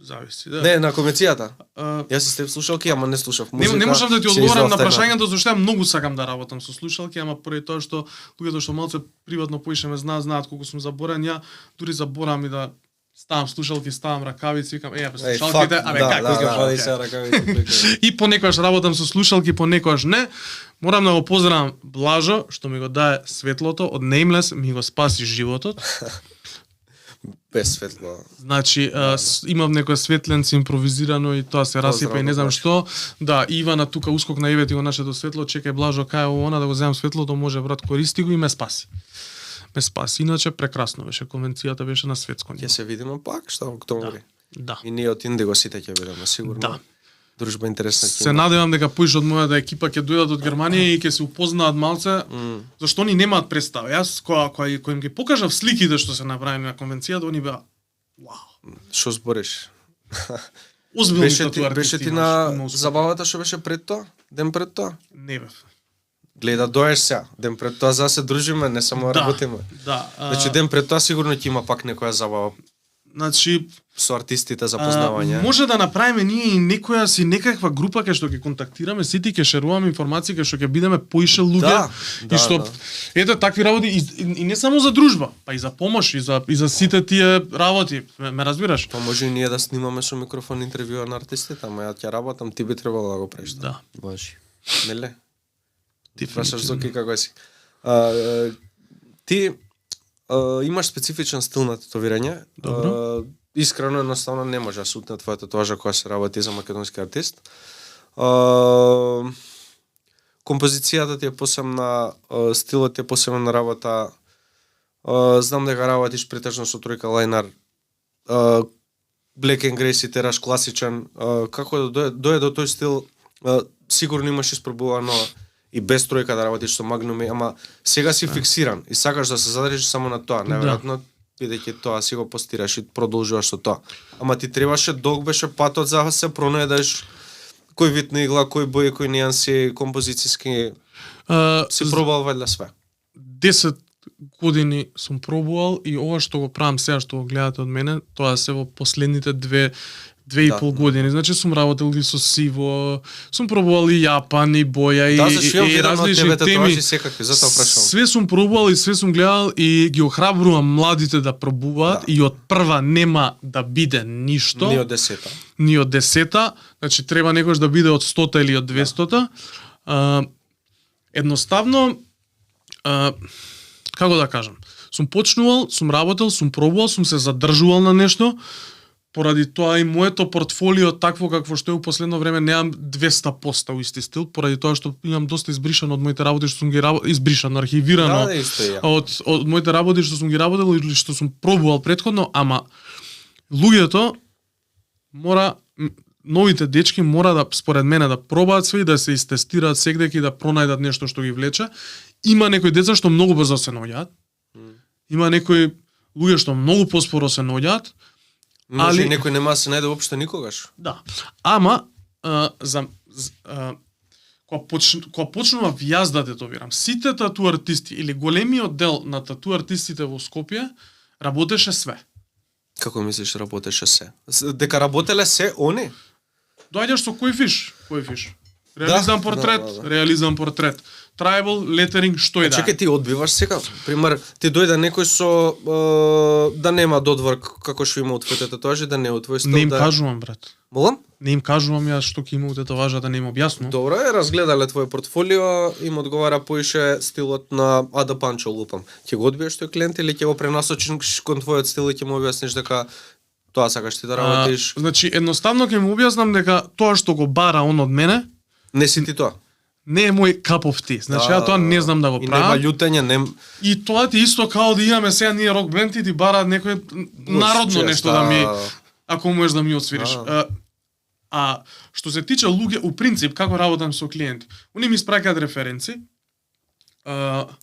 зависи, да. Не, на комецијата. А, Јас си степ слушалки, ама не слушав Не, музика. не можам да ти се одговорам на излав прашањето зашто ја многу сакам да работам со слушалки, ама поради тоа што луѓето што малце приватно поише ме знаат колку сум заборен, ја дури заборам и да ставам слушалки, ставам ракавици, викам Ей, слушалките, фак, абе да, како да, ќе да. Вади фаќа? се ракавици. И понекогаш работам со слушалки, понекогаш не. Морам да го поздравам Блажо што ми го даде светлото од Nameless, ми го спаси животот. Без светло. Значи, имав некоја светленце импровизирано и тоа се расипа и не знам што. Да, Ивана тука ускок на Ивет и го нашето светло, чекај Блажо, кај е она да го земам светлото, може брат користи го и ме спаси. Ме спаси, иначе прекрасно беше, конвенцијата беше на светско Ќе ниво. се видиме пак, што октомври. Да. И ние од Индиго сите ќе бидеме сигурно. Да. Дружба интересна ќе Се има. надевам дека поише од мојата екипа ќе дојдат од Германија и ќе се упознаат малце, зашто они немаат представа. Јас кога им ги покажав сликите што се направени на конвенцијата, они беа вау. Што збориш? Озбилни Беше ти, татуарти беше ти имаш, на многу скоро. забавата што беше пред тоа? Ден пред тоа? Не бев. Гледа, доеш сега. Ден пред тоа за се дружиме, не само Да, работиме. да. Значи ден пред тоа сигурно ќе има пак некоја забава Значи, со артистите за познавање. може да направиме ние и некаква група кај што ќе контактираме сите, ќе шеруваме информации, кај што ќе бидеме поише луѓе Да, и да, што да. ете такви работи и не само за дружба, па и за помош и за сите тие работи, ме разбираш? Па може и ние да снимаме со микрофон интервјуа на артистите, ама ја ќе работам, ти би требало да го правиш. Да. Баш. Неле? Ти Дефинитивно. прашаш Зоки како си. Ти имаш специфичен стил на тетовирање. Добро. Искрено едноставно не може да се утне твоја татуажа која се работи за македонски артист. Композицијата ти е посебна, стилот ти е посебна работа. Знам дека работиш претежно со тројка лајнар. Black and Grey си тераш класичен. Како да дое до тој стил? Сигурно имаш испробувано и без тројка да работиш со магнуми, ама сега си фиксиран и сакаш да се задржиш само на тоа. Неверојатно, бидејќи тоа си го постираш и продолжуваш со тоа. Ама ти требаше долг беше патот за да се пронајдеш кој вид на игла, кој бој, кој нијанси, композициски. Си пробал вајда све. 10 години сум пробувал и ова што го правам сега што го гледате од мене, тоа се во последните две и Да. пол години. Значи сум работел и со сиво, сум пробувал и јапан, и боја, Да, зашто имам и видено од различни тебе теми. татуажи секакви, затоа прашувам. Све сум пробувал и све сум гледал и ги охрабрувам младите да пробуваат Да. и од прва нема да биде ништо. Ни од 10-та. Ни од 10-та, значи треба некош да биде од 100-та или од 200-та. Едноставно, како да кажам, сум почнувал, сум работел, сум пробувал, сум се задржувал на нешто, поради тоа и моето портфолио такво какво што е у последно време немам 200% у исти стил, поради тоа што имам доста избришано од моите работи што сум ги избришано, архивирано Да, исто и ја. од моите работи што сум ги работел или што сум пробувал претходно, ама луѓето новите дечки мора да според мене да пробаат све и да се истестираат сегдеки да пронајдат нешто што ги влече. Има некои деца што многу брзо се наоѓаат. Има некои луѓе што многу поспоро се наоѓаат. Може Али- и некој нема да се најде воопшто никогаш. Да. Ама кога почнував јас да тетовирам, сите тату артисти или големиот дел на тату артистите во Скопје работеше све. Како мислиш работеше се? Дека работеле се они? Доаѓаш со кој фиш? Реализам портрет, да. реализам портрет. Tribal, lettering, што и да. Чекај, ти одбиваш сега. Пример, ти дојде некој со да нема додвор како што има од твоите татуажи, да не е од твој стил. Не им да... кажувам, брат. Молам? Не им кажувам ја што ќе имам тетоважа да не им објаснувам. Добро е, разгледале твое портфолио, им одговара поише стилот на Ада Панчо лупам. Ќе го одбиеш тој клиент или ќе го пренасочиш кон твојот стил и ќе му објасниш дека тоа сакаш ти да работиш? Значи едноставно ќе му објаснам дека тоа што го бара он од мене Не си ти тоа. не е мој cup of tea. Значи ја тоа не знам да го И нема правам. љутење, И тоа ти исто као да имаме сега ние рок бенд и ти бара некој народно нешто да ми ако можеш да ми освириш. А што се тиче луѓе, у принцип како работам со клиенти. Они ми испраќаат референци.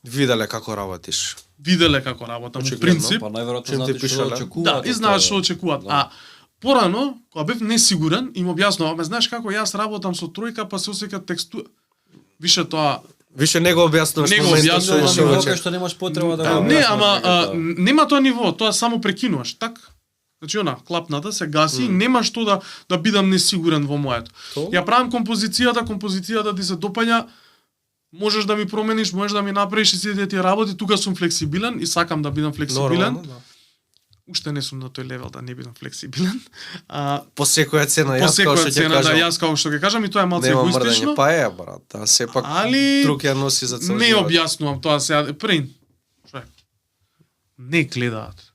виделе како работиш. Виделе како работам, у Очигледно, принцип. Па најверојатно Чим ти знаат што пишале? да очекуваат. Да, и знаат што очекуваат. А порано, кога бев несигурен, им објаснувам, знаеш како јас работам со тројка, па се осеќа тексту. Више тоа Више не го објаснуваш Не го моментот објаснувам, што Ниво ќе кај што немаш потреба да А, го не, објасниш ама дека нема тоа ниво, тоа само прекинуваш, так? Значи она, клапната се гаси, нема што да бидам несигурен во моето. То? Ја правам композицијата ти се допаѓа, можеш да ми промениш, можеш да ми направиш и сите тие работи, тука сум флексибилен и сакам да бидам флексибилен. Нормално, да. Уште не сум на тој левел да не бидам флексибилен. По секоја цена, По јас како секоја што ќе цена, да, кажам. јас како што ќе кажам и тоа е малку Нема егоистично. мрдање, па е, брат, да, сепак Али друг ја носи за цел не живот. објаснувам тоа сега. Прин, човек, не гледаат.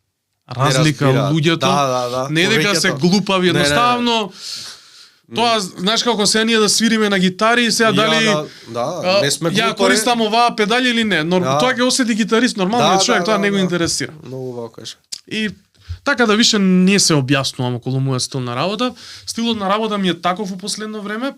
Разлика разбираат. луѓето, Да. не дека се Повеќето. глупави, Не, не, не. едноставно. Тоа, знаеш како се ние да свириме на гитари и сега дали да, не сме ја глупари. користам оваа педали или не. Да. Тоа ќе осети гитарист, нормално Да, човек, да, тоа да, не го да. интересира. Многу убаво кажа. И така да више не се објаснувам околу мојот стил на работа. Стилот на работа ми е таков у последно време.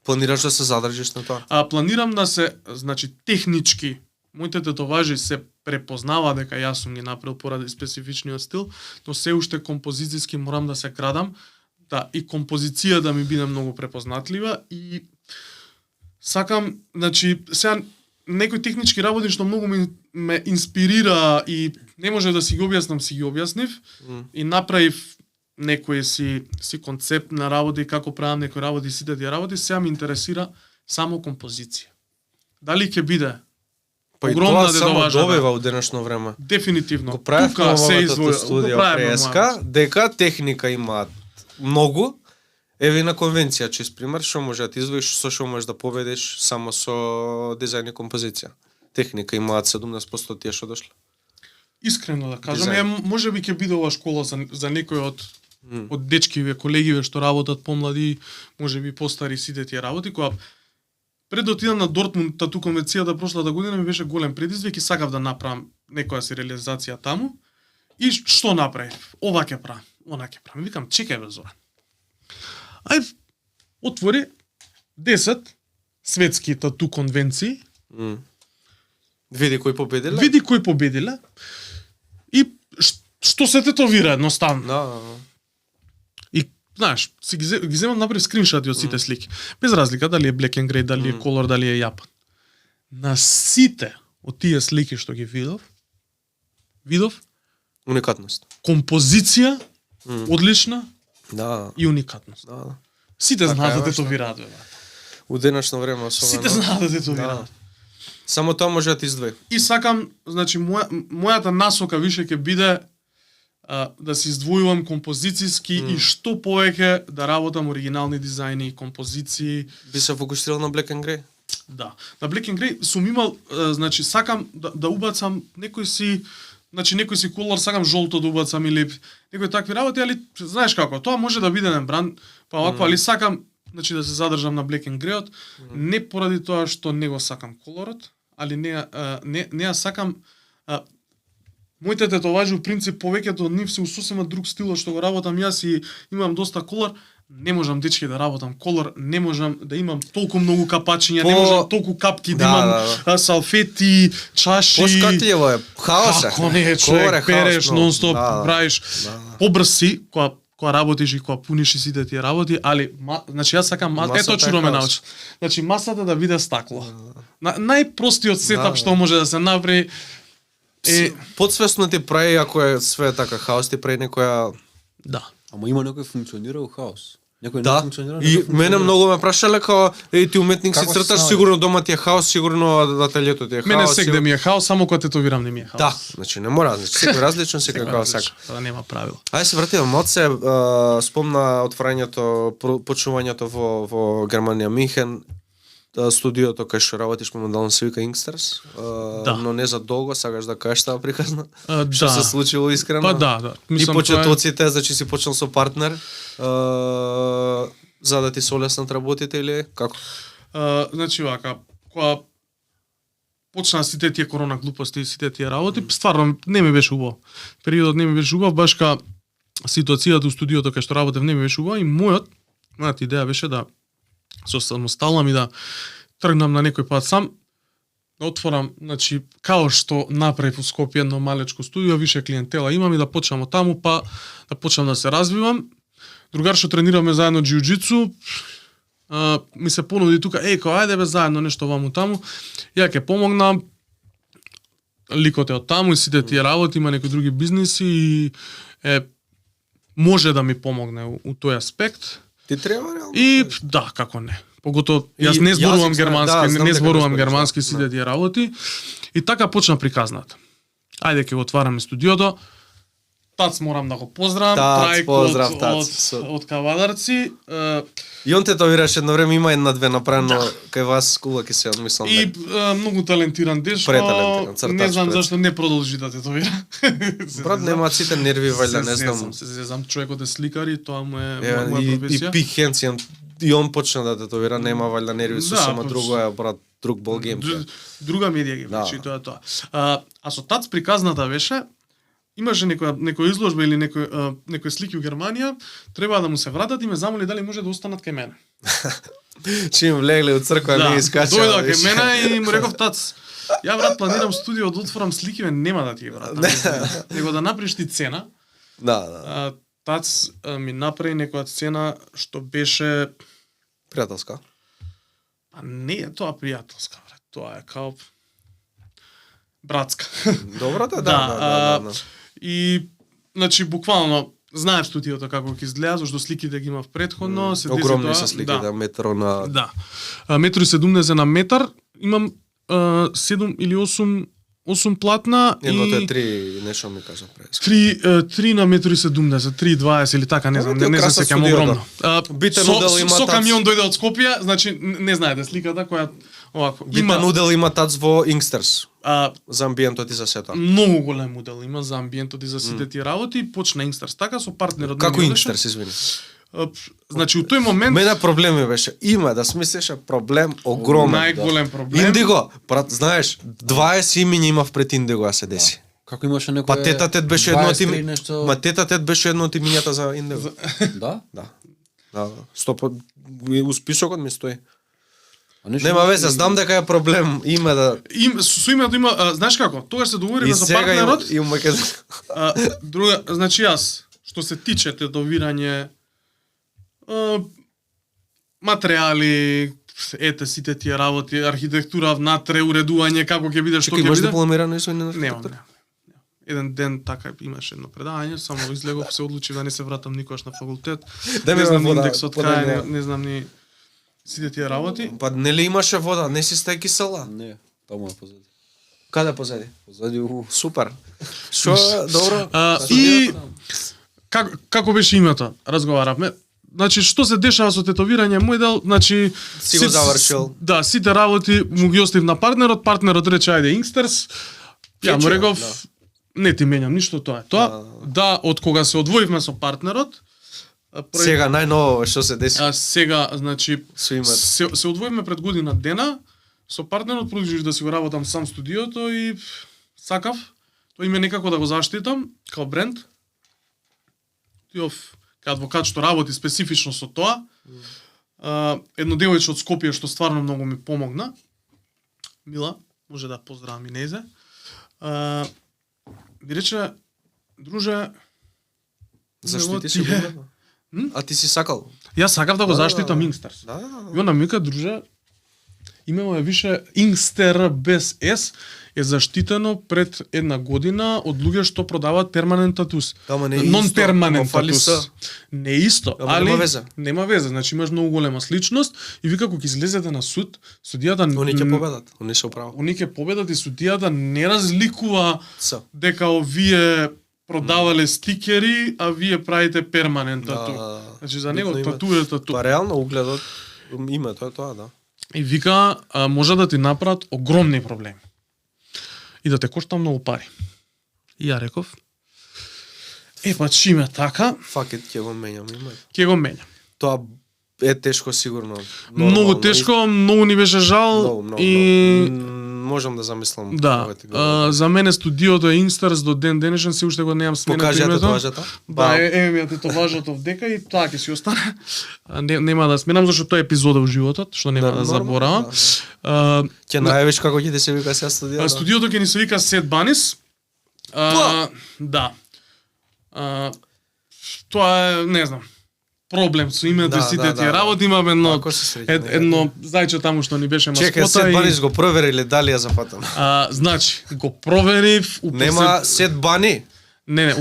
Планираш да се задржиш на тоа? Планирам да се, значи технички, моите тетоважи се препознава дека јас сум ги направил поради специфичниот стил, но се уште композицијски морам да се градам, да и композиција да ми биде многу препознатлива и сакам, значи сега некои технички работи што многу ме инспирира и не може да си ги објаснам, си ги објаснив и направив некој си концепт на работи, како правам некои работи, сите тие работи, сега ми интересира само композиција. Дали ќе биде Па и огромна тоа само тетоважа, добива у денешно време. дефинитивно. Го правевме Тука се во извоја, студија го правевме преска, мојата. дека техника имаат многу. Еве на конвенција, чист пример, што може да ти извоиш, со што можеш да победиш само со дизајн и композиција. Техника имаат 17% тие што дошле. Искрено да кажам, Дизајн. можеби ќе биде ова школа за некој од дечкиве, колегиве што работат помлади, можеби постари сите тие работи, која пред да отидам на Дортмунд, тату конвенцијата прошлата година ми беше голем предизвик и сакав да направам некоја си реализација таму. И што направив? Ова ќе правам, она ќе правам. Викам, чекај бе Зоран. Ај отвори 10 светски тату конвенции, Види кој победиле? види кои победиле и што се тетовира едноставно. Да. И знаеш, ги земам напред скриншоти од сите слики. Без разлика дали е black and grey, дали е color, дали е Јапан. На сите од тие слики што ги видов Уникатност. композиција одлична Да. и уникатност. Да. Сите Така знаат е, да баш, тетовираат, бе. У денешно време особено. Сите знаат да тетовираат. Само тоа може да ти издвои. И сакам, значи мојата насока више ќе биде да се издвојувам композицијски и што повеќе да работам оригинални дизајни, композиции. Би се фокусирал на Black and Grey? Да. На Black and Grey сум имал, значи сакам да убацам некој си колор, сакам жолто да убацам или некои такви работи, али знаеш како, тоа може да биде бранд, па овакво, али сакам значи да се задржам на Black and Grey-от, не поради тоа што не го сакам колорот, али не ја сакам моите тетоважи, в принцип, повеќето од нив се усосема друг стил од што го работам јас и имам доста колор. Не можам дечки да работам колор, не можам да имам толку многу капачиња, не можам толку капки да имам салфети, чаши. Пошкатливо е, хаос е. Како не е, Колор човек, переш но- нон-стоп, да. правиш. Побрз си, кога работиш и кога пуниш и сите тие работи, али значи јас сакам Масата ето е чудо ме хаос. научи. Значи масата да биде стакло. Најпростиот сетап што може да се направи Подсвесно ти прави, ако е све така хаос, ти прави некоја... да. Ама има некој функционира у хаос. Некој не Да. функционира. И мене многу ме прашале као ти уметник си Како се црташ, снаоѓаш? сигурно дома ти е хаос, сигурно ателието ти е хаос. Мене сегде сигурно- ми е хаос, само кога тетовирам не ми е хаос. Да, значи не мора, значи секој различно, секој како сака. Да нема правило. Ајде се вратиме малце, спомна отворањето, почнувањето во Германија, Минхен, студиото кај што работиш моментално се вика Inksters, Да. но не за долго, сакаш да кажеш таа приказна? Да. Што се случило искрено? Па да. И Мислам, почетоците, значи си почнал со партнер, за да ти се олеснат работите или како? Значи вака, кога почнаа сите тие корона глупости и сите тие работи, стварно не ми беше убаво. Периодот не ми беше убав, баш ка ситуацијата у студиото кај што работев не ми беше убава и мојата идеја беше да се самосталам и да тргнам на некој пат сам, да отворам, значи, као што направив у Скопје едно малечко студио, више клиентела имам и да почнам од таму, па да почнам да се развивам. Другар што тренираме заедно џиу-џитсу, ми се понуди тука, као ајде бе заедно нешто ваму таму. Ја ќе помогнам. Ликот е од таму и сите тие работи, има некои други бизниси и може да ми помогне у тој аспект. Ти треба реално? И да, како не. Поготово јас И не зборувам јазик, германски, да, знам не дека зборувам не зборуваш, германски да. сите тие работи. И така почна приказната. Ајде ќе го отвараме студиото. Тац морам да го поздравам, Тац, Трајко поздрав, Тац. од Кавадарци. И он тетовираш едно време, има една-две направено кај вас, кула ке се, мислам. И дека. многу талентиран дечко. Преталентиран, цртач, Не знам пред. зашто не продолжи да тетовира. Брат, нема сите нерви, вајда, не знам. Се зезам, човекот е сликар и тоа му е Е, моја и професија. пик хенцијан, и он почна да тетовира, нема вајда нерви, со Да, само па, друго е, брат, друг бол гейм. Друга медија ги Да. врачи, тоа е тоа. А со тац приказната беше, имаше некоја изложба или некои слики у Германија, треба да му се вратат и ме замоли дали може да останат кај мене. Чим влегле у црква, не искача. дојдоа кај мене и му реков тац, ја брат планирам студио да отворам слики, нема да ти ги вратам. Него да направиш ти цена. Да. Тац ми направи некоја цена што беше Пријателска. а не е тоа пријателска, брат. Тоа е као братска. Добро да. И значи буквално знаев студиото како ќе изгледа, зашто сликите ги имав претходно, се Огромни деси се тоа. сликите, метро на... Да. 1,70 на метар, имам 7 или 8 платна Едното е и 3, нешто ми кажа пред. 3 на 1,70, 3,20 или така, не знам, Ти не украса се сеќам студиото. огромно. Битен Со удел има со тац. камион дојде од Скопје, значи не знаете сликата која овако. Битен удел има тац во Inksters. а, За амбиентот и за сето. многу голем удел има за амбиентот и за сите тие работи, почна Inksters така со партнерот Како ми одеше. Inksters, извини? Значи у тој момент Мене проблеми беше. Има да смислеше проблем огромен. најголем проблем. Индиго, брат, знаеш, 20 имиња имав пред Индиго да се деси. Како имаше некој... Па тета тет беше едно од 23 нешто... Ма тета тет беше едно од имињата за Индиго. Да? Да. Да, 100 у списокот ми стои. А нешто- Нема везе, знам дека е проблем, има да Со името има, знаеш како? Тогаш се договоривме и со сега партнерот. има ке Друга, значи јас, што се тиче тетовирање, материјали, ете сите тие работи, архитектура внатре, уредување, како ќе биде, што Чекај, ќе имаш биде. дипломирано извини на Немам, архитектура? немам. Еден ден така имаше едно предавање, само излегов, се одлучив да не се вратам никогаш на факултет. Дај ми Не знам вода, индексот подај кај, ми. не знам ни сите тие работи. Па нели имаше вода, не си сте кисела? Не, таму е позади. Каде позади? Позади у... Супер. Што добро? И како беше името? Разговаравме. Значи што се дешава со тетовирање мој дел, значи Си го завршил. Да, сите работи му ги оставив на партнерот рече ајде Inksters. Ја му Кече, реков да. не ти менјам ништо, тоа е тоа. Да, од кога се одвоивме со партнерот, Сега најново што се деси сега значи со името. се одвоивме пред година дена, со партнерот продолжив да си го работам сам студиото и сакав тоа име некако да го заштитам као бренд. Тиов кај адвокат што работи специфично со тоа. Едно девојче од Скопје што стварно многу ми помогна. Мила, може да поздравам и незе. Ми рече, друже, Заштити се тие- го. А ти си сакал? Јас сакав да го Да, заштитам да. Inksters. Да. И она ми вика, друже, името е више Inkster без S е заштитено пред 1 година од луѓе што продаваат перманент татус. Ама не е Non-перманент исто, ама фали татус. са. Не е исто, Ама али нема веза. Нема веза, значи имаш многу голема сличност и вика кога излезете на суд, судијата Они ќе победат, они се управо. Они ќе победат и судијата не разликува Са. дека овие продавале стикери, а вие правите перманент тату. Значи за него Битно тату е тату. Па реално угледот името е тоа, да. И вика, може да ти направат огромни проблеми. И да те кошта многу пари. И ја реков, па чиме така, Фак ќе го менјам името. ќе го менјам. Тоа е тешко сигурно. Многу Нормално, тешко, многу ни беше жал Многу, и можам да замислам. да, овој ти го- за мене студиото е Inksters до ден денешен, се уште го немам сменето Покажете името. тетуажата. Да, ми ја тетуажата вдека и тоа ќе си остане. Нема да сменам зашто тоа е епизода во животот, што нема да заборавам. Ќе најавиш како ќе ти се вика сега студиото. Студиото ќе ни се вика Сет Банис. Да. Тоа е, не знам, проблем со името и сите тие работи, имаме Ако се среќа, едно зајче таму што ни беше маскота. Чекај, Сет Банис го провериле дали ја запатам. Значи, го проверив, Нема Сет Бани. Не,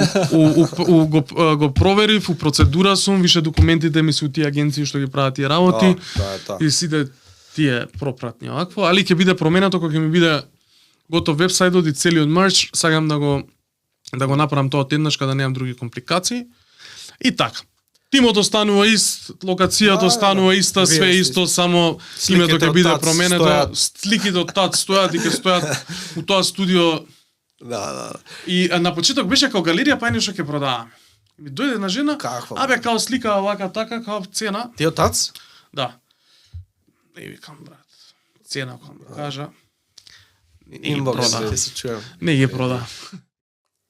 го проверив, у процедура сум, више документите ми се у тие агенции што ги прават тие работи. Тоа е тоа. И сите тие пропратни овакво, али ќе биде променето кога ќе ми биде готов вебсајтот и целиот мерч, сакам да го направам тоа еднашка да немам други компликации. И така. Тимот останува ист, локацијата останува иста, све Вие исто, само Сликите името ќе од биде тат променето. стојат. Сликите од тат стојат и ќе стојат у тоа студио. Да. И на почеток беше као галерија, па нешто ќе продаваме. Ми дојде една жена, Каква? абе као слика вака така, као цена. Ти од тац? Да. Не викам брат. Цена кога ми кажа. Инбокс, прода. ќе се чуем. Не ги прода.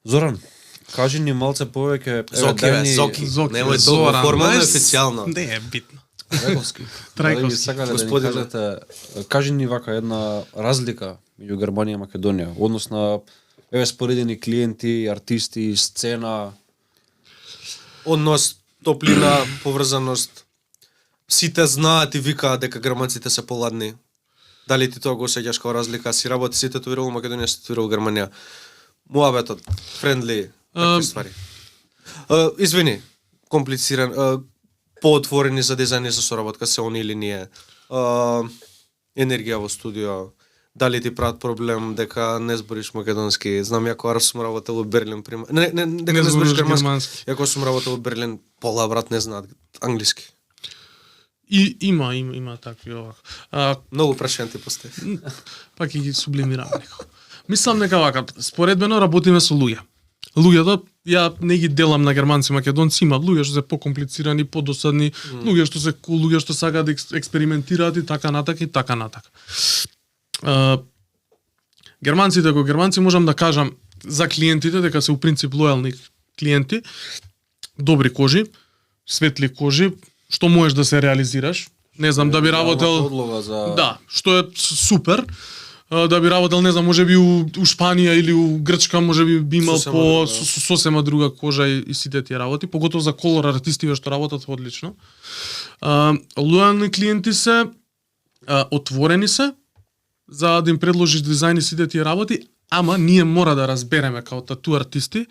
Зоран, кажи ни малце повеќе. Зоки, бе, Зоки. Зоки, Немој Зоран, толку формално и знаеш, официјално. Не е битно. Трајковски. Трајковски. Дали сакале да ни Господине. кажете, кажи ни вака една разлика меѓу Германија и Македонија, однос на споредени клиенти, артисти, сцена. Однос, топлина, поврзаност. Сите знаат и викаат дека германците се поладни. Дали ти тоа го осеќаш како разлика? Си работи, си татуирал во Македонија, си татуирал во Германија. Муабетот, френдли, такви ствари. Извини, комплициран, поотворени за дизајн и за соработка се они или ние. Енергија во студио. Дали ти прават проблем дека не збориш македонски? Знам ја кога сум работел во Берлин, не, дека не збориш германски. Ја кога сум работел во Берлин, пола брат не знаат англиски. И има такви овака. Многу прашања ти поставив. Пак ќе ги сублимирам некако. Мислам дека вака, споредбено работиме со луѓе. Луѓето, ја не ги делам на германци и македонци, има луѓе што се покомплицирани, подосадни, луѓе што се кул, луѓе што сакаат да експериментираат и така натака и така натака. Германците, ако германци можам да кажам за клиентите дека се у принцип лојални клиенти, добри кожи, светли кожи, што можеш да се реализираш. Не знам, да би работел... Подлога за... Да, што е супер. Да би работел, не знам, можеби у Шпанија или у Грчка, можеби би имал Сосема сосема друга кожа и сите тие работи, поготово за колор артистиве што работат одлично. Лојални клиенти се, отворени се, за да им предложиш дизајн и сите тие работи, ама ние мора да разбереме као тату артисти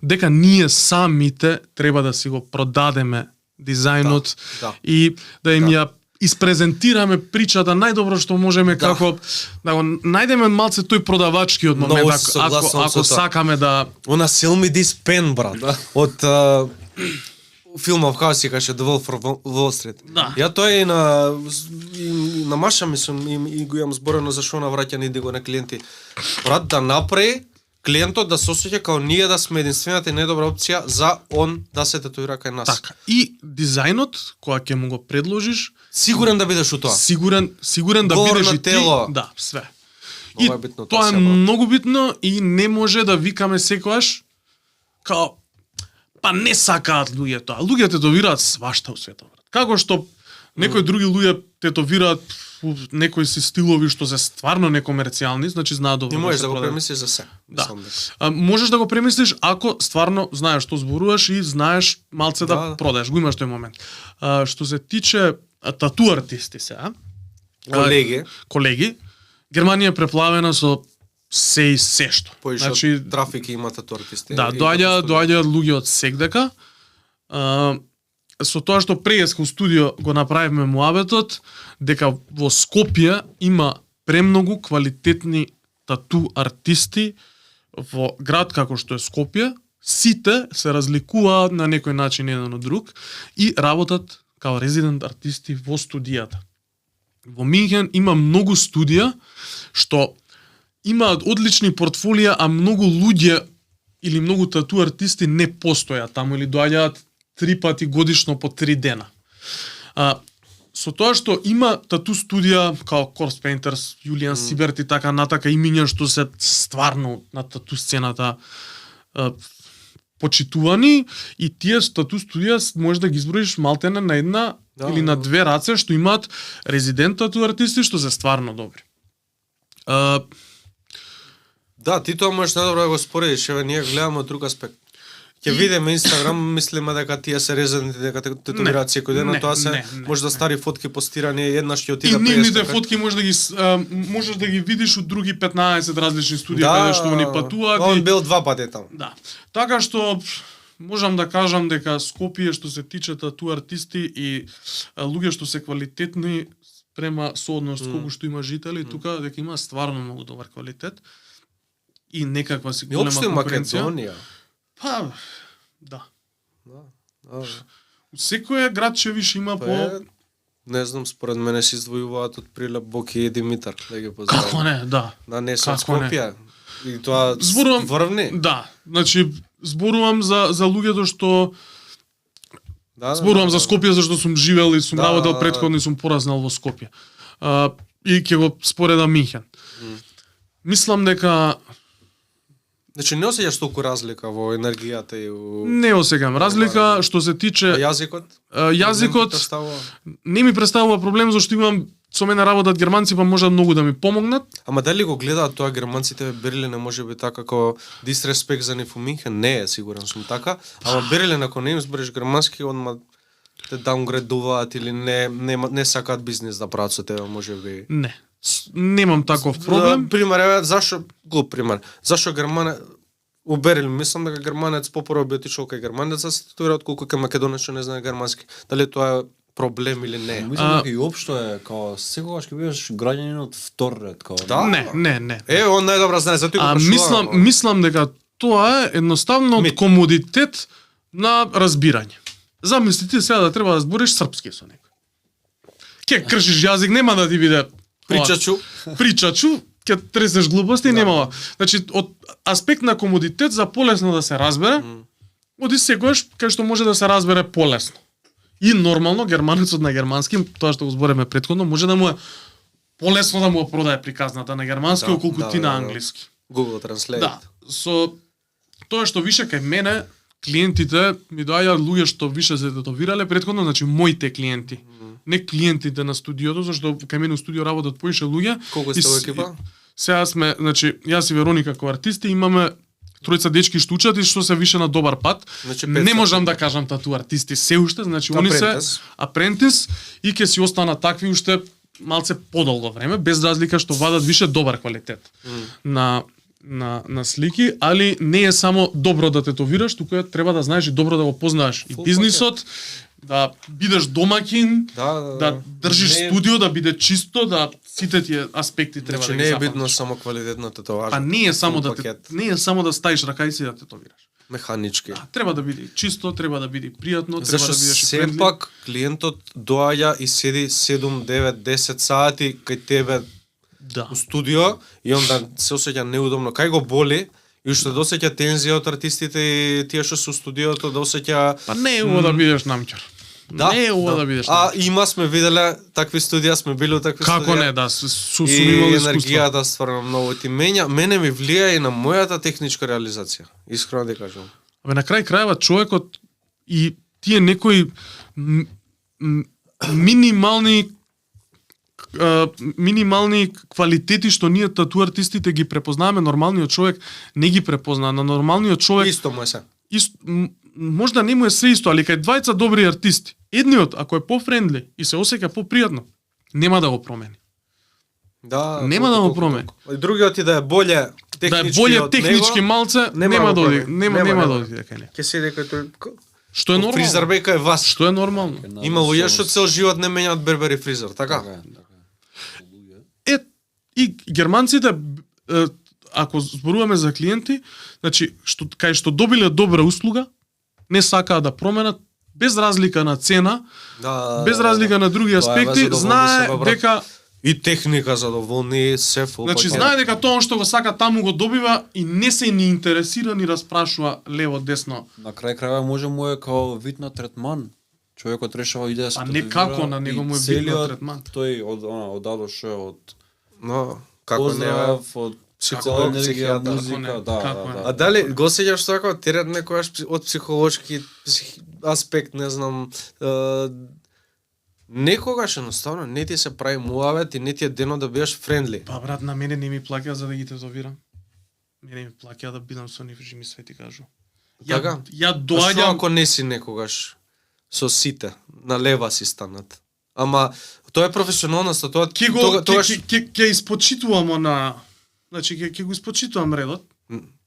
дека ние самите треба да си го продадеме дизајнот Да. и да им ја испрезентираме причата најдобро што можеме како да го најдеме малце тој продавачкиот момент Многу се согласувам ако со тоа. сакаме да Она Sell Me This Pen, брат. Од филмов како си каже The Wolf of Wall Street. Да. Ја тоа и на Маша мислам и го имам зборено зашо на враќање да го на клиенти. Брат, да направи клиентот да се осеќа како ние да сме единствената и најдобра опција за он да се татуира кај нас. така. И дизајнот кога ќе му го предложиш, Сигурен да бидеш у тоа. сигурен да Говор бидеш на и ти, тело. да, све. Ова И е битно, тоа е тоа се, брат. многу битно и не може да викаме секогаш као па не сакаат луѓе тоа. Луѓе тетовираат свашта у светот, брат. Како што некои други луѓе тетовираат некои си стилови што се стварно некомерцијални, значи знаат добро И можеш се да го продаде. премислиш за се. Да. Мислам дека. Можеш да го премислиш ако стварно знаеш што зборуваш и знаеш малце да Да. продаеш. Го имаш тој момент. Што се тиче тату артисти сега, Колеги, Германија е преплавена со се и се што. Значи трафик има тату артисти. Да, доаѓаат луѓе од секдека. Со тоа што преска студио го направивме муабетот дека во Скопје има премногу квалитетни тату артисти во град како што е Скопје. Сите се разликуваат на некој начин еден од друг и работат као резидент артисти во студијата. Во Минхен има многу студија што имаат одлични портфолија, а многу луѓе или многу тату артисти не постојат таму или доаѓаат 3 пати годишно по 3 дена. Со тоа што има тату студија као Corpse Painters, Julian Sibert и така натака имиња што се стварно на тату сцената почитувани и тие тату студија може да ги изброиш малтене на една или на две раце што имаат резидент тату артисти што се стварно добри. Да, ти тоа можеш најдобро да го споредиш, еве ние гледаме од друг аспект. Ќе видиме Инстаграм, мислиме дека тие се резиденти, дека тетувираат секој ден, а тоа се може да стари фотки постирани еднаш ќе отиде преска. И нивните фотки можеш да ги видиш од други 15 различни студии каде што они патуваат. Он бил 2 пати таму. Да. Така што можам да кажам дека Скопје што се тиче тату артисти и луѓе што се квалитетни према соодност колку што има жители, тука дека има стварно многу добар квалитет и некаква си голема конкуренција. Македонија. Па, да. Секој градче виш има по... Не знам, според мене се издвојуваат од Прилеп, Боки и Димитар, да ги поздравам. Како не, да. Да, не со Скопје. И тоа врвни. Да, значи, зборувам за луѓето што... Зборувам за Скопје зашто сум живел и сум работел претходно и сум поразнал во Скопје. И ќе го споредам Минхен. Мислам дека... Значи не осеќаш толку разлика во енергијата и Не осеќам разлика што се тиче јазикот. Јазикот не ми представува проблем зашто имам со мене работат германци, па можат многу да ми помогнат. Ама дали го гледаат тоа германците Берлин може би така како дисреспект за нив во Минхен? Не е сигурен сум така. Ама Берлин ако не им збориш германски, одма те даунгредуваат или не сакаат бизнис да прават со тебе, може би. Не. Немам таков проблем. Пример, зашо глуп пример. Зашо германец у Берлин, мислам дека германец попорно би отишол кај германец да се татуира отколку кај македонец што не знае германски. Дали тоа е проблем или не? Мислам дека и општо е као секогаш ќе бидеш граѓанин од втор ред као. Да? Не. Он најдобро знае, затоа го прашувам. Мислам дека тоа е едноставно од комодитет на разбирање. Замисли сега да треба да збориш српски со некој. Ке кршиш јазик, нема да ти биде Причачу, ќе тресеш глупости и немала. Значи, од аспект на комодитет за полесно да се разбере, оди секојаш кај што може да се разбере полесно. И нормално германецот на германски, тоа што го збореме претходно, може да му е полесно да му продае приказната на германски околку ти на англиски. Google Translate. Да, со тоа што више кај мене клиентите ми доаѓаат луѓе што више се тетовирале претходно, значи моите клиенти. Не клиентите на студиото, зашто кај мене у студио работат поише луѓе. Колку сте во екипа? Сега сме, значи, јас и Вероника како артисти имаме тројца дечки што учат и што се више на добар пат. Значи, не можам да кажам тату артисти се уште, значи они се апрентис и ќе си останат такви уште малце подолго време, без разлика што вадат више добар квалитет на слики, али не е само добро да тетовираш, туку треба да знаеш и добро да го познаеш и бизнисот, да бидеш домакин, да држиш студио, да биде чисто, да сите тие аспекти треба да ги запазиш. Не е битно само квалитетната тетоважа. Па не е само да ставиш ракајци да тетовираш. Механички. Треба да биде чисто, треба да биде пријатно, треба да бидеш френдли. Зашто сепак клиентот доаѓа и седи 7, 9, 10 сати кај тебе у студио и онда се осеќа неудобно. Кај го боли и уште досеќа тензија од артистите и тие што се у студиото досеќа. Па не е убаво да бидеш намќор. Не е убаво да бидеш. Има сме виделе такви студија, сме били у такви студија. Како не, да, сум имал искуство. Енергијата стварно многу ти менја. Мене ми влија и на мојата техничка реализација. Искрено да кажам. На крај крајва човекот и тие некои минимални квалитети што ние тату артистите ги препознаваме, нормалниот човек не ги препознава. На нормалниот човек исто му е се. Можда не му е се исто, али кај двајца добри артисти, едниот ако е пофрендли и се осеќа попријатно, нема да го промени. Да, Нема да му промени. И другиот и да е боле технички Да е боле од технички него, малце, нема да оди, нема да оди кај него. Ќе седи кај тој Што е нормално. фризер бе кај вас. Што е нормално. Има луѓе што цел живот не менјаат бербер и фризер, така? И германците ако зборуваме за клиенти, значи кај што добиле добра услуга, не сакаат да променат без разлика на цена, без разлика на други аспекти, знае дека и техника задоволни, се фул. Значи знае дека тоа што го сака таму го добива и не се ни интересира ни распрашува лево десно. На крај крајва може му е као вид на третман. Човекот решава иде да се не како на него му е вид на третман. Тој од А до Ш, од како не од психолог, енергија, музика, да. А дали го сеќаш така терет некојаш од психолошки аспект, не знам, некогаш едноставно не ти се прави муавет и не ти е дено да бидеш френдли. Па брат, на мене не ми плаќа за да ги тезовирам. Мене ми плаќа да бидам со нив, ми свети кажу. Ја доаѓам. Што ако не си некогаш со сите на лева си станат? Ама тоа е професионалноста, тоа ќе испочитувам на, значи ќе го испочитувам редот.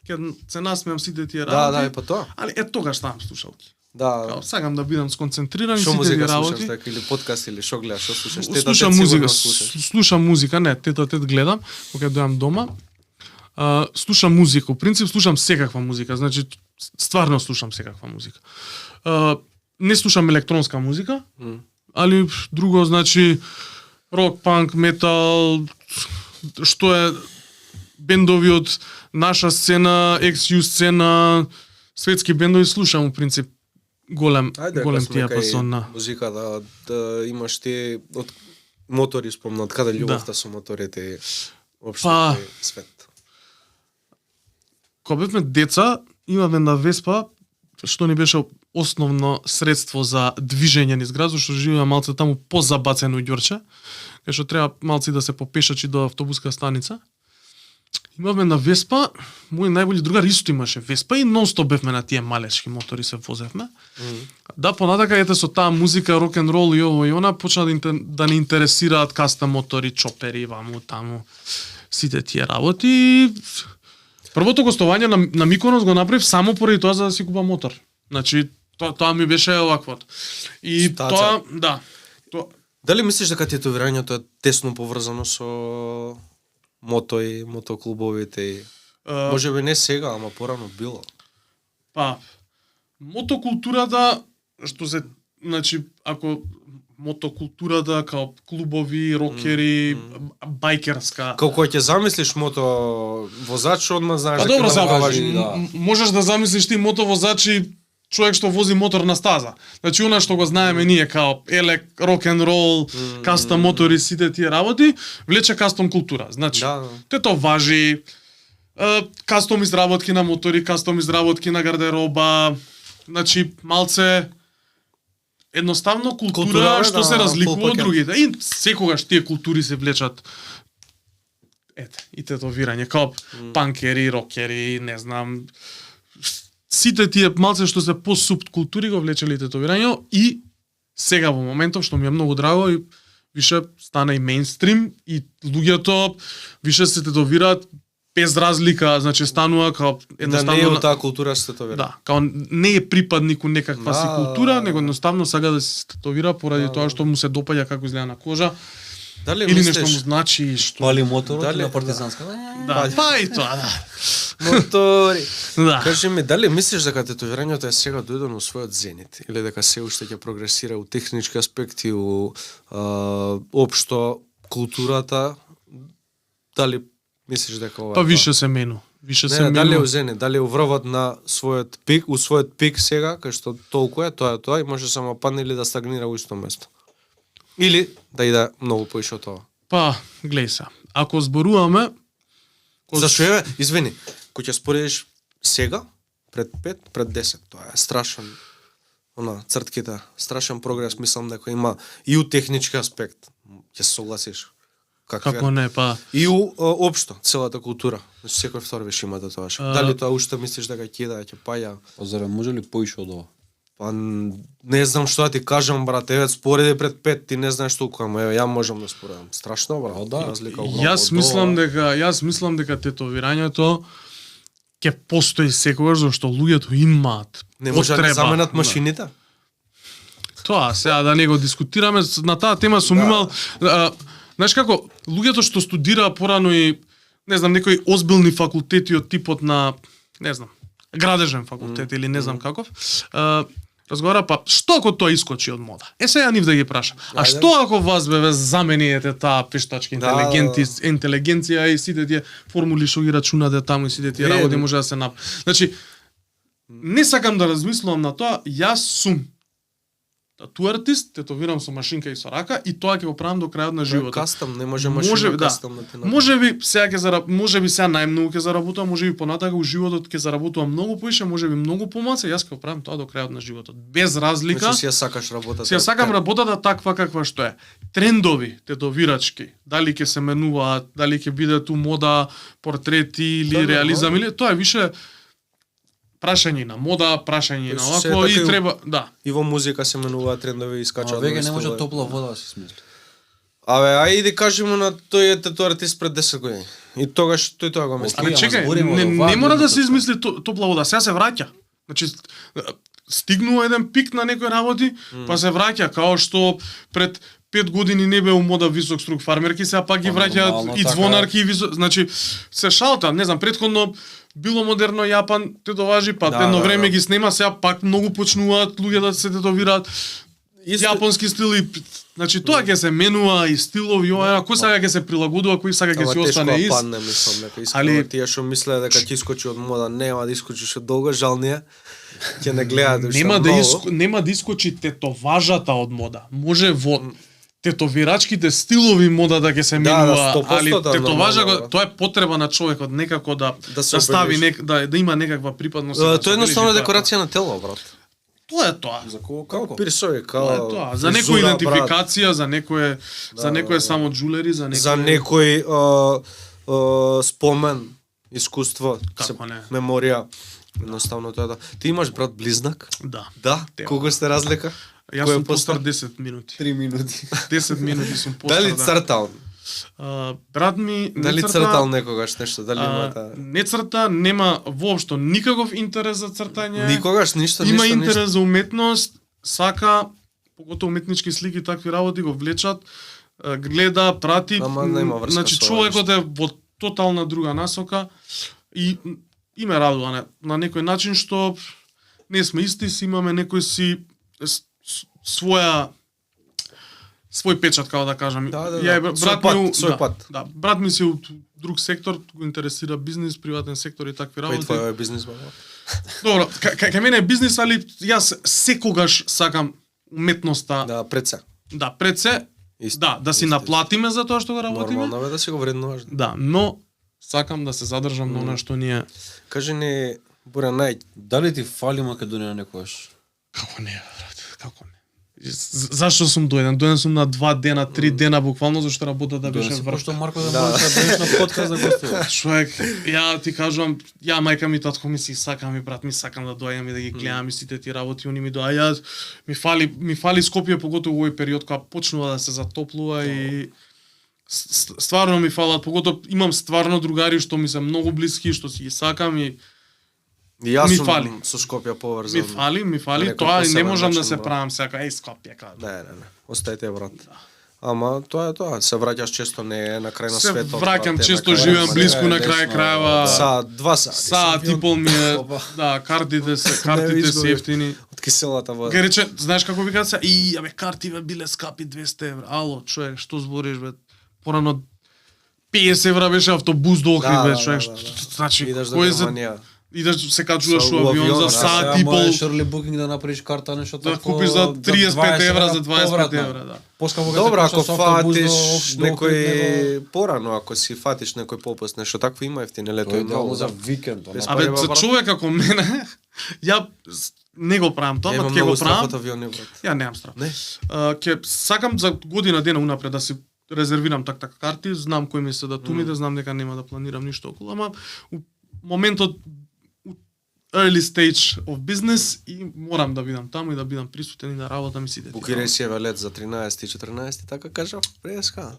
Ќе се насмеам сите тие работи. Да, и по тоа. Али тогаш ставам слушалки. Да. Као, сакам да бидам сконцентриран и сите тие работи. Што музика слушаш така или подкаст или што гледаш, што слушаш? Слушам музика, слушам музика, не, тет гледам кога дојам дома. Слушам музика, во принцип слушам секаква музика, значи стварно слушам секаква музика. Не слушам електронска музика, али друго, значи рок, панк, метал, што е бендови од наша сцена, XU сцена, светски бендови слушам во принцип голем диапазон на музика да имаш ти од мотори спомнат каде љубовта со моторите и општо свет. Кога бевме деца, имавме на Веспа, што ни беше основно средство за движење низ град, што живееме малце таму позабацено ѓорче, кај што треба малци да се попешачи до автобуска станица. Имавме на Веспа, мој најболи другар исто имаше Веспа и нонстоп бевме на тие малечки мотори се возевме. Да, понатака ете со таа музика, рок н рол и ово и она почна да не интересираат кастом мотори, чопери, ваму, таму, сите тие работи. Првото гостување на Миконос го направив само поради тоа за да си купам мотор. Значи, тоа ми беше оваквото. И тоа, да. Дали мислиш дека тетовирањето е тесно поврзано со и мотоклубовите и можеби не сега, ама порано било? Па, мотокултурата, што се, значи, ако мотокултурата као клубови, рокери, бајкерска. Како ќе замислиш мотовозач, одма знаеш дека можеш да замислиш ти мотовозач и човек што вози мотор на стаза. Значи, она што го знаеме ние као рок н рол, кастом мотори, сите тие работи, влече кастом култура. Значи, тоа важи кастом изработки на мотори, кастом изработки на гардероба, значи, малце едноставно култура што се разликува од другите. И секогаш тие култури се влечат и тетовирање, као панкери, рокери, не знам, сите тие малце што се по-субкултури го влечели тетовирање и сега во моментов што ми е многу драго и више стана и мејнстрим и луѓето више се тетовираат без разлика, значи станува као едноставно да не е таа култура се тетовира. Да, као не е припадник у некаква си култура, него едноставно сага да се тетовира поради тоа што му се допаѓа како изгледа на кожа. Дали или нешто му значи што пали моторот на партизанска. Да, па и тоа, да. Мотори. Да. Кажи ми, дали мислиш дека тетовирањето е сега дојдено во својот зенит или дека се уште ќе прогресира у технички аспекти, у општо културата? Дали мислиш дека ова? Па више се мену. Више се мену. Дали е у зенит, дали е уврвот на својот пик, у својот пик сега, кај што толку е, тоа и може само падне или да стагнира во исто место. Или да иде многу поише од тоа. Па, глеј се. Ако зборуваме зашто е, извини, кој ќе споредиш сега пред 5, пред 10, тоа е страшен цртките, страшен прогрес, мислам дека има и у технички аспект. Ќе се согласиш? Како не, па. И у општо, целата култура. Значи секој втор веш има да тоа. Дали тоа уште мислиш дека ќе да ќе паја? Зарем може ли поише од ова? Па не знам што да ти кажам, брат, еве спореди пред 5, ти не знаеш толку, ама еве ја можам да споредам. Страшно, брат. Да. Разлика огромна. Јас мислам дека тетовирањето ќе постои секогаш зашто луѓето имаат Не може да потреба. заменат машините? Тоа, сега да не го дискутираме, на таа тема сум имал, знаеш како, луѓето што студираа порано и, не знам, некои озбилни факултети од типот на, не знам, градежен факултет или не знам каков, разговара, па што ако тоа искочи од мода? Сега нив да ги прашам. А што ако вас бе замениете таа пештачка интелигенција и сите тие формули што ги рачунате таму и сите тие работи може да се нап. Значи, не сакам да размислувам на тоа, јас сум тату артист, тетовирам со машинка и со рака и тоа ќе го правам до крајот на животот. Кастом, не може машина кастом да ти направи. Можеби сега најмногу ќе заработувам, можеби понатака у животот ќе заработувам многу поише, можеби многу помалку, јас ќе го правам тоа до крајот на животот. Без разлика. Значи си ја сакаш работата. Си ја сакам работата таква каква што е. Трендови тетовирачки, дали ќе се менуваат, дали ќе биде ту мода, портрети или реализам или тоа е више прашање на мода, прашање на овако и треба, да. И во музика се менуваат трендови и скачаат. Веќе не може топла вода да се смисли. Абе, ајде кажеме на тој е тату артист пред 10 години. И тогаш тој тоа го мисли. Абе чекај, не мора да се измисли топла вода, сега се враќа. Значи стигнува еден пик на некои работи, па се враќа као што пред 5 години не бе у мода висок струк фармерки, сега пак ги враќаат и звонарки и висок, значи се шалта, не знам, претходно било модерно Јапан тетоважи, па едно време ги снема, сега пак многу почнуваат луѓе да се тетовираат. Јапонски стил и значи тоа ќе се менува и стилови, кој сака ќе се прилагодува, кој сака ќе се остане ист. Падне, мислам, дека искрено тие што мислеа дека ќе искочи од мода, нема да искочиш од долго, жал не е. Ќе не гледаат уште нема да искочи тетоважата од мода. Може во тетовирачките стилови мода да ќе се менува, али тетоважа тоа е потреба на човекот некако да стави да има некаква припадност. Тоа е едноставно декорација на тело, брат. Тоа е тоа. За кого како? Пирсови, као тоа. За некоја идентификација, за некој само џулери, за некој спомен, искуство, меморија. Едноставно тоа да. Ти имаш брат близнак? Да. Да? Колку сте разлика? Јас сум постар 10 минути. 3 минути. 10 минути сум постар. Дали цртал? Брат ми дали цртал некогаш нешто, дали има таа? Не црта, нема воопшто никаков интерес за цртање. Никогаш ништо, има интерес за уметност, сака поготово уметнички слики, такви работи го влечат, гледа, прати. Значи човекот е во тотална друга насока и ме радува на некој начин што не сме исти, си имаме некој си свој печат, како да кажам. Свој пат. Да, брат ми си од друг сектор, го интересира бизнис, приватен сектор и такви работи. Кој твој е бизнис, баба? Добро, кај мене е бизнис, али јас секогаш сакам уметноста. Да, пред се. Да, пред се. Да си наплатиме за тоа што го работиме. Нормално е да си го вреднуваш. Да, но сакам да се задржам на она што ние. Кажи ни, Буре, дали ти фали Македонија некогаш? Како не, брат, како не. Зашто сум дојден? Дојден сум на 2 дена, 3 дена буквално зашто работата беше вршка. Што Марко да беше на подкаст да гостува. Човек, ја ти кажувам, ја мајка ми, татко ми си сакам и брат ми сакам да дојдам и да ги гледам и сите ти работи, они ми доаѓаат. Ми фали Скопје поготово во овој период кога почнува да се затоплува и стварно ми фалат, поготово имам стварно другари што ми се многу блиски, што си ги сакам и јас сум со Скопје поврзан. Ми фали, тоа и не можам да се правам сега, Скопје кажа. Не, остајте брат. Ама тоа е тоа, се враќаш често не е на крај на светот. Се враќам често, живеам блиску на крај крајава. Саат, 2 сати. Саат и пол ми е, да, картите се ефтини. Од киселата вода. Ке рече, знаеш како ви кажа, абе картиве биле скапи 200 евра. Ало, човек, што збориш бе? Порано 50 евра беше автобус до Охрид бе, човек. Значи, кој се идеш се качуваш во авион за саат и пол. Шерли букинг да направиш карта нешто така. Да купиш за 35 евра, за 25 евра, да. Добро, ако фатиш некој порано, ако си фатиш некој попуст, нешто такво има ефтини лето и долу за викенд. Абе, за човек како мене, ја не го правам тоа, ама ќе го правам. Ја немам страф. Ќе сакам за година дена унапред да си резервирам така карти, знам кои ми се датумите, знам дека нема да планирам ништо околу, ама моментот early stage of business и морам да бидам таму и да бидам присутен и да работам и сите. Букиреј си е лет за 13 и 14, така кажав, преска.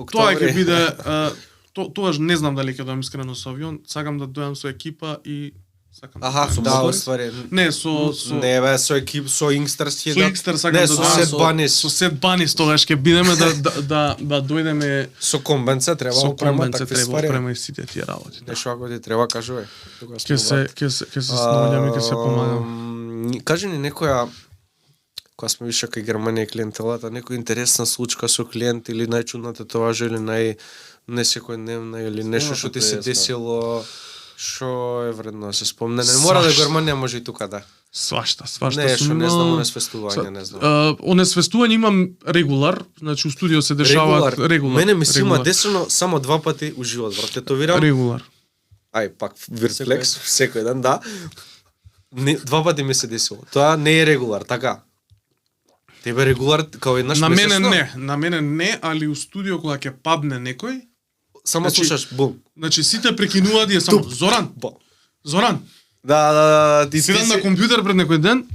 Тоа ќе биде тогаш не знам дали ќе дојдам искрено со авион, сакам да дојдам со екипа и сакам. Аха, дојдам да, со- оствари. Не, со Не, бе, со екип, со Ингстърс ќе со Икстер сакам Не, да со дојдам Сет Банис. со Сет Банис тогаш ќе бидеме да дојдеме Со комбенце треба со опрема, комбенце такви треба ствари. опрема и сите тие работи. Да. Нешто ако ти треба, кажувај. Тогаш Ќе се снаоѓам и ќе се помагам. Кажи ни некоја кога сме више кај Германија и клиентелата, некоја интересна случка со клиент или најчудна тетоважа или несекојдневна или нешто што ти се десило што е вредно да се спомне. Не мора да е Германија, може и тука да. Свашта Не, сум не знам, имал. онесвестување, не знам. Онесвестување имам регулар, значи у студио се дешаваат регулар. Мене ми се има регулар. десено само 2 пати у живот, брат. Тетовирам. Регулар. Ај, пак виртфлекс, секој ден, да. 2 пати ми се десило. Тоа не е регулар, така. Тебе регулар као еднаш На мене месечно? не, на мене не, али у студио кога ќе падне некој, Само Значи- слушаш бум. значи сите прекинуваат и е само Зоран, Бум. Зоран. Да, ти Седам на компјутер пред некој ден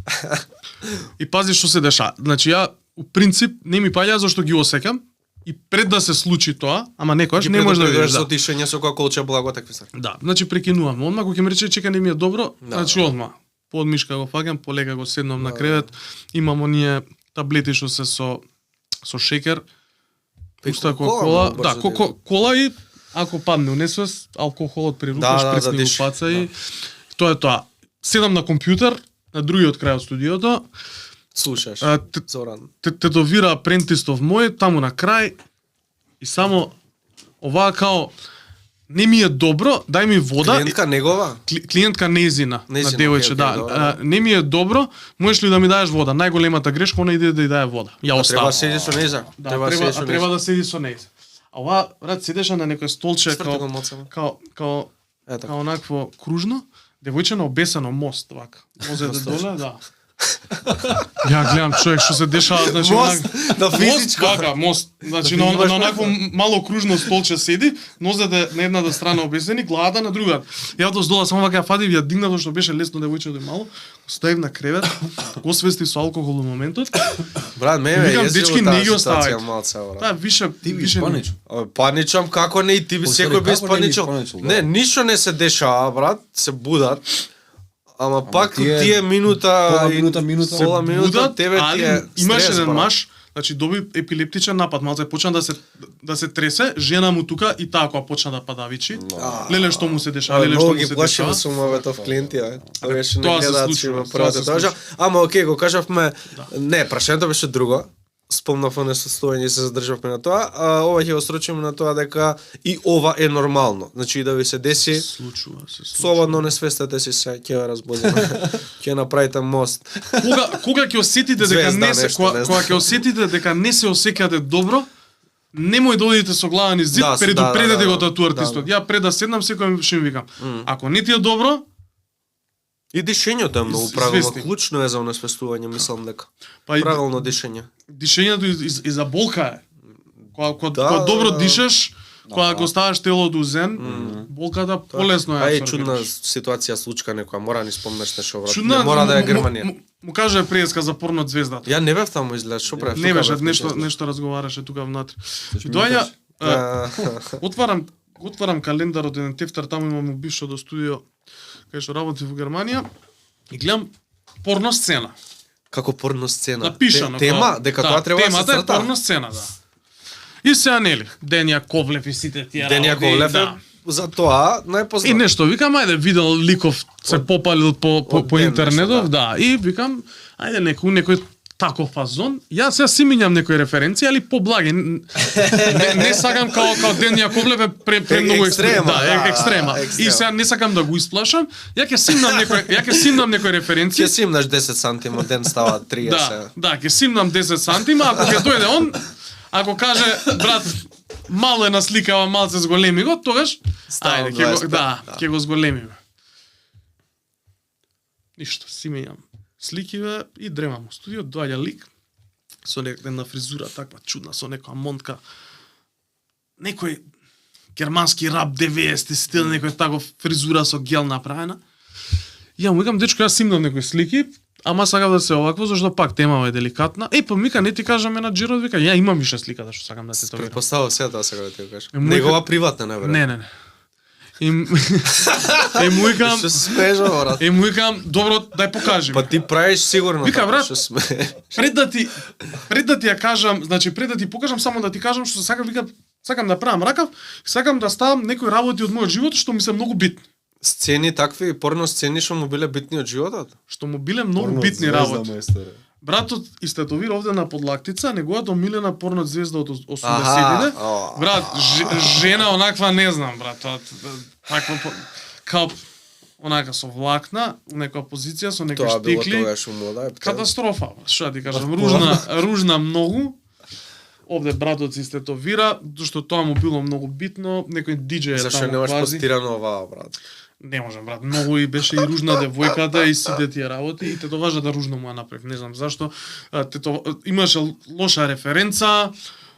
и пази што се деша. Значи ја у принцип не ми паѓа зашто ги осеќам и пред да се случи тоа, ама некојаш не може да видиш. со Да. тишење со која колче благо такви се. Да, значи прекинувам. Одма кога ќе ми рече чека не ми е добро, Да, значи одма. Подмишка го фаќам, полека го седнам на кревет. Имам оние таблети што се со шекер. Пуста кола, да, кола и ако падне у несвест, алкохолот при рукаш Да, пресни диш, го паца и тоа е тоа. Седам на компјутер на другиот крај од студиото, Слушаш. Зоран. тетовира апрентистов мој таму на крај и само оваа као не ми е добро, дај ми вода. Клиентка негова? Клиентка незина, на Незина, девојче, окей, да. добро. Не ми е добро, можеш ли да ми даеш вода? Најголемата грешка она иде да ја даде вода. Ја Треба остава. седи со неза. Да, треба да седи со неја. А ова брат седеше на некој столче Сврти го моцема. као Ето. као онакво кружно, девојче на обесено мост вака. Може да доле, да. Ја гледам човек што се дешава, значи Мост, на физичко. Мост, вака, мост. Значи на онакво мало кружно столче седи, нозете на едната страна обесени, главата на другата. Ја доздола само вака ја фадив, ја дигнав што беше лесно девојче да мало, ставив на кревет, го свести со алкохол во моментот. Брат, ме Викам, е дечки, не ги оставајте. малце, брат. Таа више Ти би више панич. Паничам, како не и ти би Посери, секој би како не би спаничал. спаничал, да. Не, ништо не се дешава, брат, се будат. Ама пак тие минута, пола и- минута. пола минута, будат, тебе ти али е имаш стрес, еден брат. маж, значи доби епилептичен напад, малце почна да се тресе, жена му тука и таа кога почна да падавичи. Леле што му се дешава, леле што Многу му ги се плашиме дешава. со моветов клиенти, а. Тоа беше не Тоа се гледаат случува, има тоа првата се тожа. случува. Ама окей, го кажавме, не, прашањето беше друго. Спомнав онесостојање и се задржавме на тоа, а ова ќе го строчиме на тоа дека и ова е нормално. Значи и да ви се деси, Случува се. слободно не свестете си се, ќе ве разбудиме. Ќе направите мост. Кога ќе осетите дека Звезда, не се нешто, не знам. кога ќе осетите дека не се осеќате добро, немој да одите со глава низ зид, Да, предупредете да, го да, татуартистот. Ја пред да седнам секој ќе ми викам, ако не ти е добро, И дишењето е многу правилно. Свесни. Клучно е за онесвестување, мислам дека. па и Правилно дишење. дишењето и за болка е. Кога Да, добро да. дишаш, кога го ставаш телото у зен, болката полесно ја Ај апсорбираш. чудна ситуација случка некоја, мора ни спомнеш нешто брат. Чудна, Не мора да е му- Германија. Му каже преска за порнот звездата. Ја не бев таму изгледа, што правев? Не Тука беше бев, нешто разговараше тука внатре. Сеш И ми доаѓа А, отварам календарот еден тефтер, таму имам бившото студио кај што работи во Германија и гледам порно сцена. Како порно сцена. Напишано. Тема, како- дека тоа треба да се темата е црта. порно сцена, да. И се нели, Денја Ковлев и сите тие Денја работи, Ковлев е да. за тоа И најпознат. нешто, викам, ајде, видел ликов се попалил по од ден интернетов, нешто, да. И викам, ајде некој таков фазон. Јас сега си мињам некои референции, али поблаги. Не сакам као Ден Јаковлев е премногу Екстрема, да, екстрема. екстрема. И сега не сакам да го исплашам. Ја ќе симнам некои референции. Ќе си имаш 10 сантима, од ден става 30. Да, ќе симнам 10 сантима, ако ќе дојде он, ако каже брат мало е насликава, малце зголеми го, тогаш Ставам ајде ќе 25, го ќе го зголемиме. Ништо, си менјам сликиве и дремам во студио, доаѓа лик со една фризура таква чудна, со некоја монтка. Некој германски рап 90 стил, некој таков фризура со гел направена. Ја му викам, дечко, јас снимам некои слики, ама сакам да се овакво, зашто пак темава е деликатна. Па мика, не ти кажа менаџерот, вика, ја имам више сликата што сакам да се товирам. Предпоставав се да сега да ти го кажам. Му Негова приватна, не верувам. Не. Му викам, Што смежа, брат? му викам, добро, дај покажи. Па ти правиш сигурно. Вика, така, брат, што сме. Пред да ти ја кажам, значи пред да ти покажам, само да ти кажам што сакам, вика, сакам да правам ракав, сакам да ставам некои работи од мојот живот што ми се многу битни. Сцени такви, порно сцени што му биле битни од животот? Што му биле многу битни работи. Братот истетовира овде на подлактица неговата омилена порно звезда од 80-тите. Брат, жена онаква не знам, брат, таква као онака со влакна, некоја позиција со некои штикли. Тоа било тогаш у мода. Катастрофа, што да ти кажам, ружна многу. Овде братот се истетовира, зашто тоа му било многу битно, некој диџеј е таму. Зашто немаш постирано оваа, брат? Не можам, брат, многу и беше и ружна девојката и сите тие работи и тетоважа да ружно му ја направив, не знам зашто. Имаше лоша референца.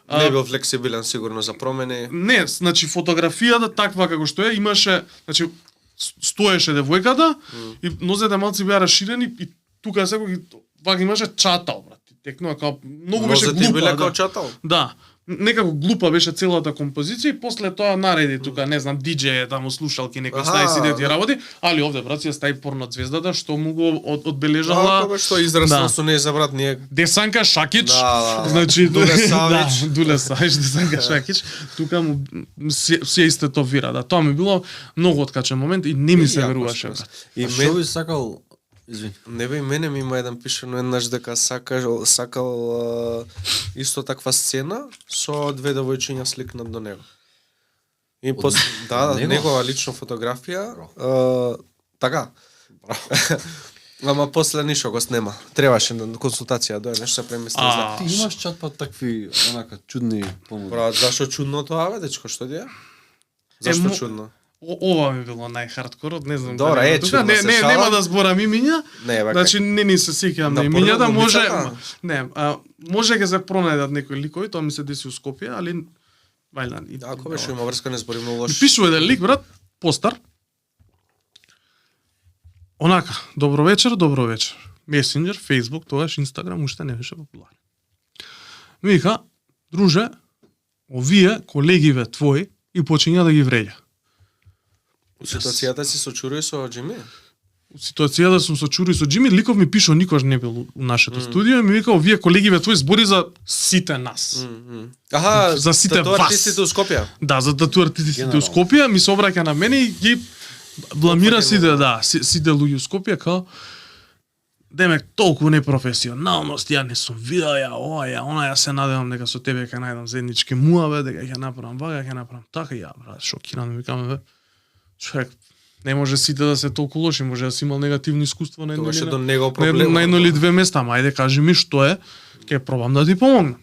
Не бил флексибилен сигурно за промени. Не, значи фотографијата таква како што е, имаше, значи стоеше девојката и нозете малци беа расширени и тука секој вака имаше чатал, брат. Текнува као многу беше глупа. Нозете биле као чатал? Да. Некако глупа беше целата композиција и после тоа нареди тука, не знам, диџеј таму слушалки некој стаи сиде тие работи, али овде брат си стаи порно звездата што му го одбележала. Тоа што израснал со неја за брат ние. Десанка Шакич, Да. значи Дуле Савич. Дуле Савич, Десанка Шакич, тука му се истетовира, да. Тоа ми било многу откачен момент и не ми се веруваше. И Што би сакал? Извини. Не бе, мене ми има еден пишано еднаш дека сакал исто таква сцена со две девојчиња сликнат до него. И после негова лична фотографија, така. Ама после ништо го снема. Требаше на консултација дое, нешто се премисли. Ти имаш чат па такви онака чудни понуди. Брат, зашо чудно тоа бе, дечко, што ти е? Зашто чудно? Ова ми било најхардкорот, не знам. Добра, чудно се шала. Нема да зборам имиња. Значи не ни се сеќавам на имињата, може може ќе се пронајдат некои ликови, тоа ми се деси у Скопје, али вајле. Ако беше има врска, не збориме лош. Пишува еден лик, брат, постар. Онака, добро вечер. Месенџер, Facebook, тогаш Инстаграм уште не беше популарен. Вика, друже, овие колегиве твои и почиња да ги вреѓа. Ситуацијата си со Чуро и со Џими? Ситуацијата сум со Чуро и со Џими, ликов ми пишал, никош не бил у нашето студио и ми вика, овие колегиве твои збори за сите нас. Аха, за сите тату вас. артистите у Скопје. Да, за тату артистите у Скопје, ми се обраќа на мене и ги бламира сите луѓе у Скопје, као демек толку непрофесионалност, ја не сум видел ја ова, ја она, ја се надевам дека со тебе ќе најдам заеднички муаве, дека ќе направам вага, ќе направам така, ја брат, шокиран, викаме бе. Човек, не може сите да се толку лоши, може да си имал негативно искуство на едно или две места, ама ајде кажи ми што е, ќе пробам да ти помогнам.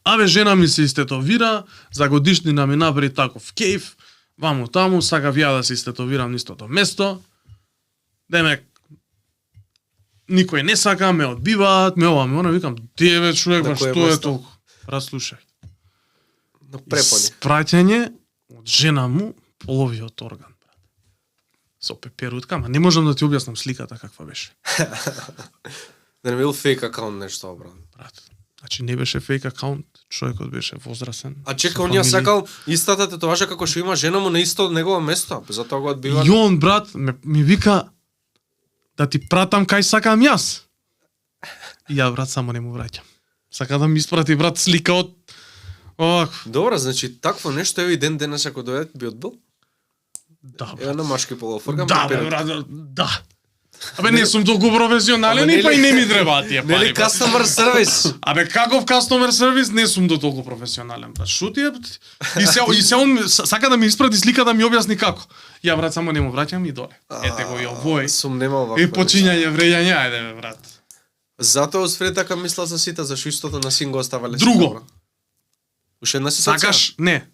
Абе, жена ми се истетовира, за годишнина ми направи таков кейф, ваму таму, сакав ја да се истетовирам на истото место, демек, никој не сака, ме одбиваат, ме ова, ме она, викам, деве човек, ба што е толку? Брат, слушај. Спраќање од жена му половиот орган, брат. Со пеперутка, ама не можам да ти објаснам сликата каква беше. Да не бил фейк акаунт нешто, брат. Брат, значи не беше фейк акаунт, човекот беше возрасен. А чека, он ја сакал истата тетоважа како што има жена му на исто негово место, затоа го одбива. И он, брат, ми вика да ти пратам кај сакам јас. И ја, брат, само не му враќам. Сака да ми испрати, брат, слика од овако. Добро, значи такво нешто еве ден денес ако дојде би одбил? Да. Еве на машки полуфоргам. Да, брат, да. Абе не сум толку професионален и па и не ми требаат тие пари. Нели customer service? Абе каков customer service, не сум до толку професионален, брат. Шо ти е? И се он сака да ми испрати слика да ми објасни како. Ја, брат, само не му враќам и доле. Ете го и овој. Сум немал вакво. И почињање врејање, ајде бе, брат. Затоа усфред така мисла за сите, за истото на син го оставале. Друго. Уште една ситуација? Сакаш, не.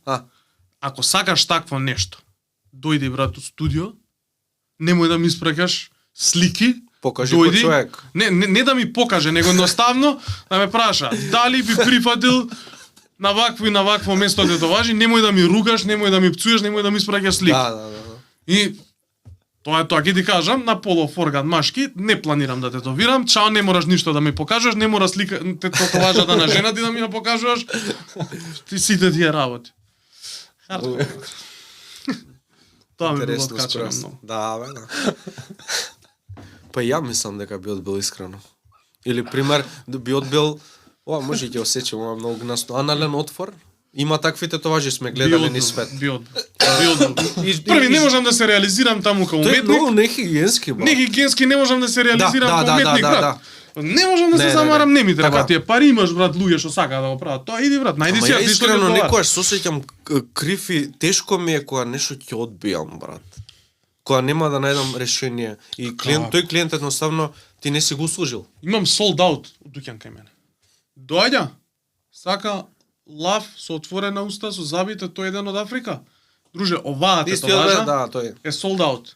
Ако сакаш такво нешто, дојди, брат, у студио, немој да ми испраќаш слики, покажи кој човек. Не да ми покаже, него едноставно да ме праша дали би прифатил на вакво и на вакво место да тоа важи, немој да ми ругаш, немој да ми пцуеш, немој да ми испраќаш слики. Да. И Тоа е тоа, ќе ти кажам, на полов орган машки, не планирам да тетовирам, чао, не мораш ништо да ми покажеш, не мора слика тетоважата на жена ти да ми ја покажуваш. Ти сите тие работи. Тоа ми било откачено многу. Да, бе, да. Па ја мислам дека би одбил искрено. Или пример би одбил, може ќе осеќам, ова многу гнасно. Анален отвор. Има такви тетоважи, сме гледали низ свет. Би одбил. Први не можам да се реализирам таму како уметник. Тој е многу нехигиенски, брат. Нехигиенски не можам да се реализирам како уметник, да, брат. Не можам да се замарам, не ми треба. Така. Тие пари имаш, брат, луѓе што сакаат да го прават. Тоа иди, брат, најди си, Ама ја ти што искрено не некојаш се осеќам крив и тешко ми е кога нешто ќе одбијам, брат. Кога нема да најдам решение и тој клиент едноставно ти не си го услужил. Имам sold out од дуќан кај мене. Доаѓа, сака лав со отворена уста, со забите, тој еден од Африка. Друже, оваа тетоважа Да, тој е sold out.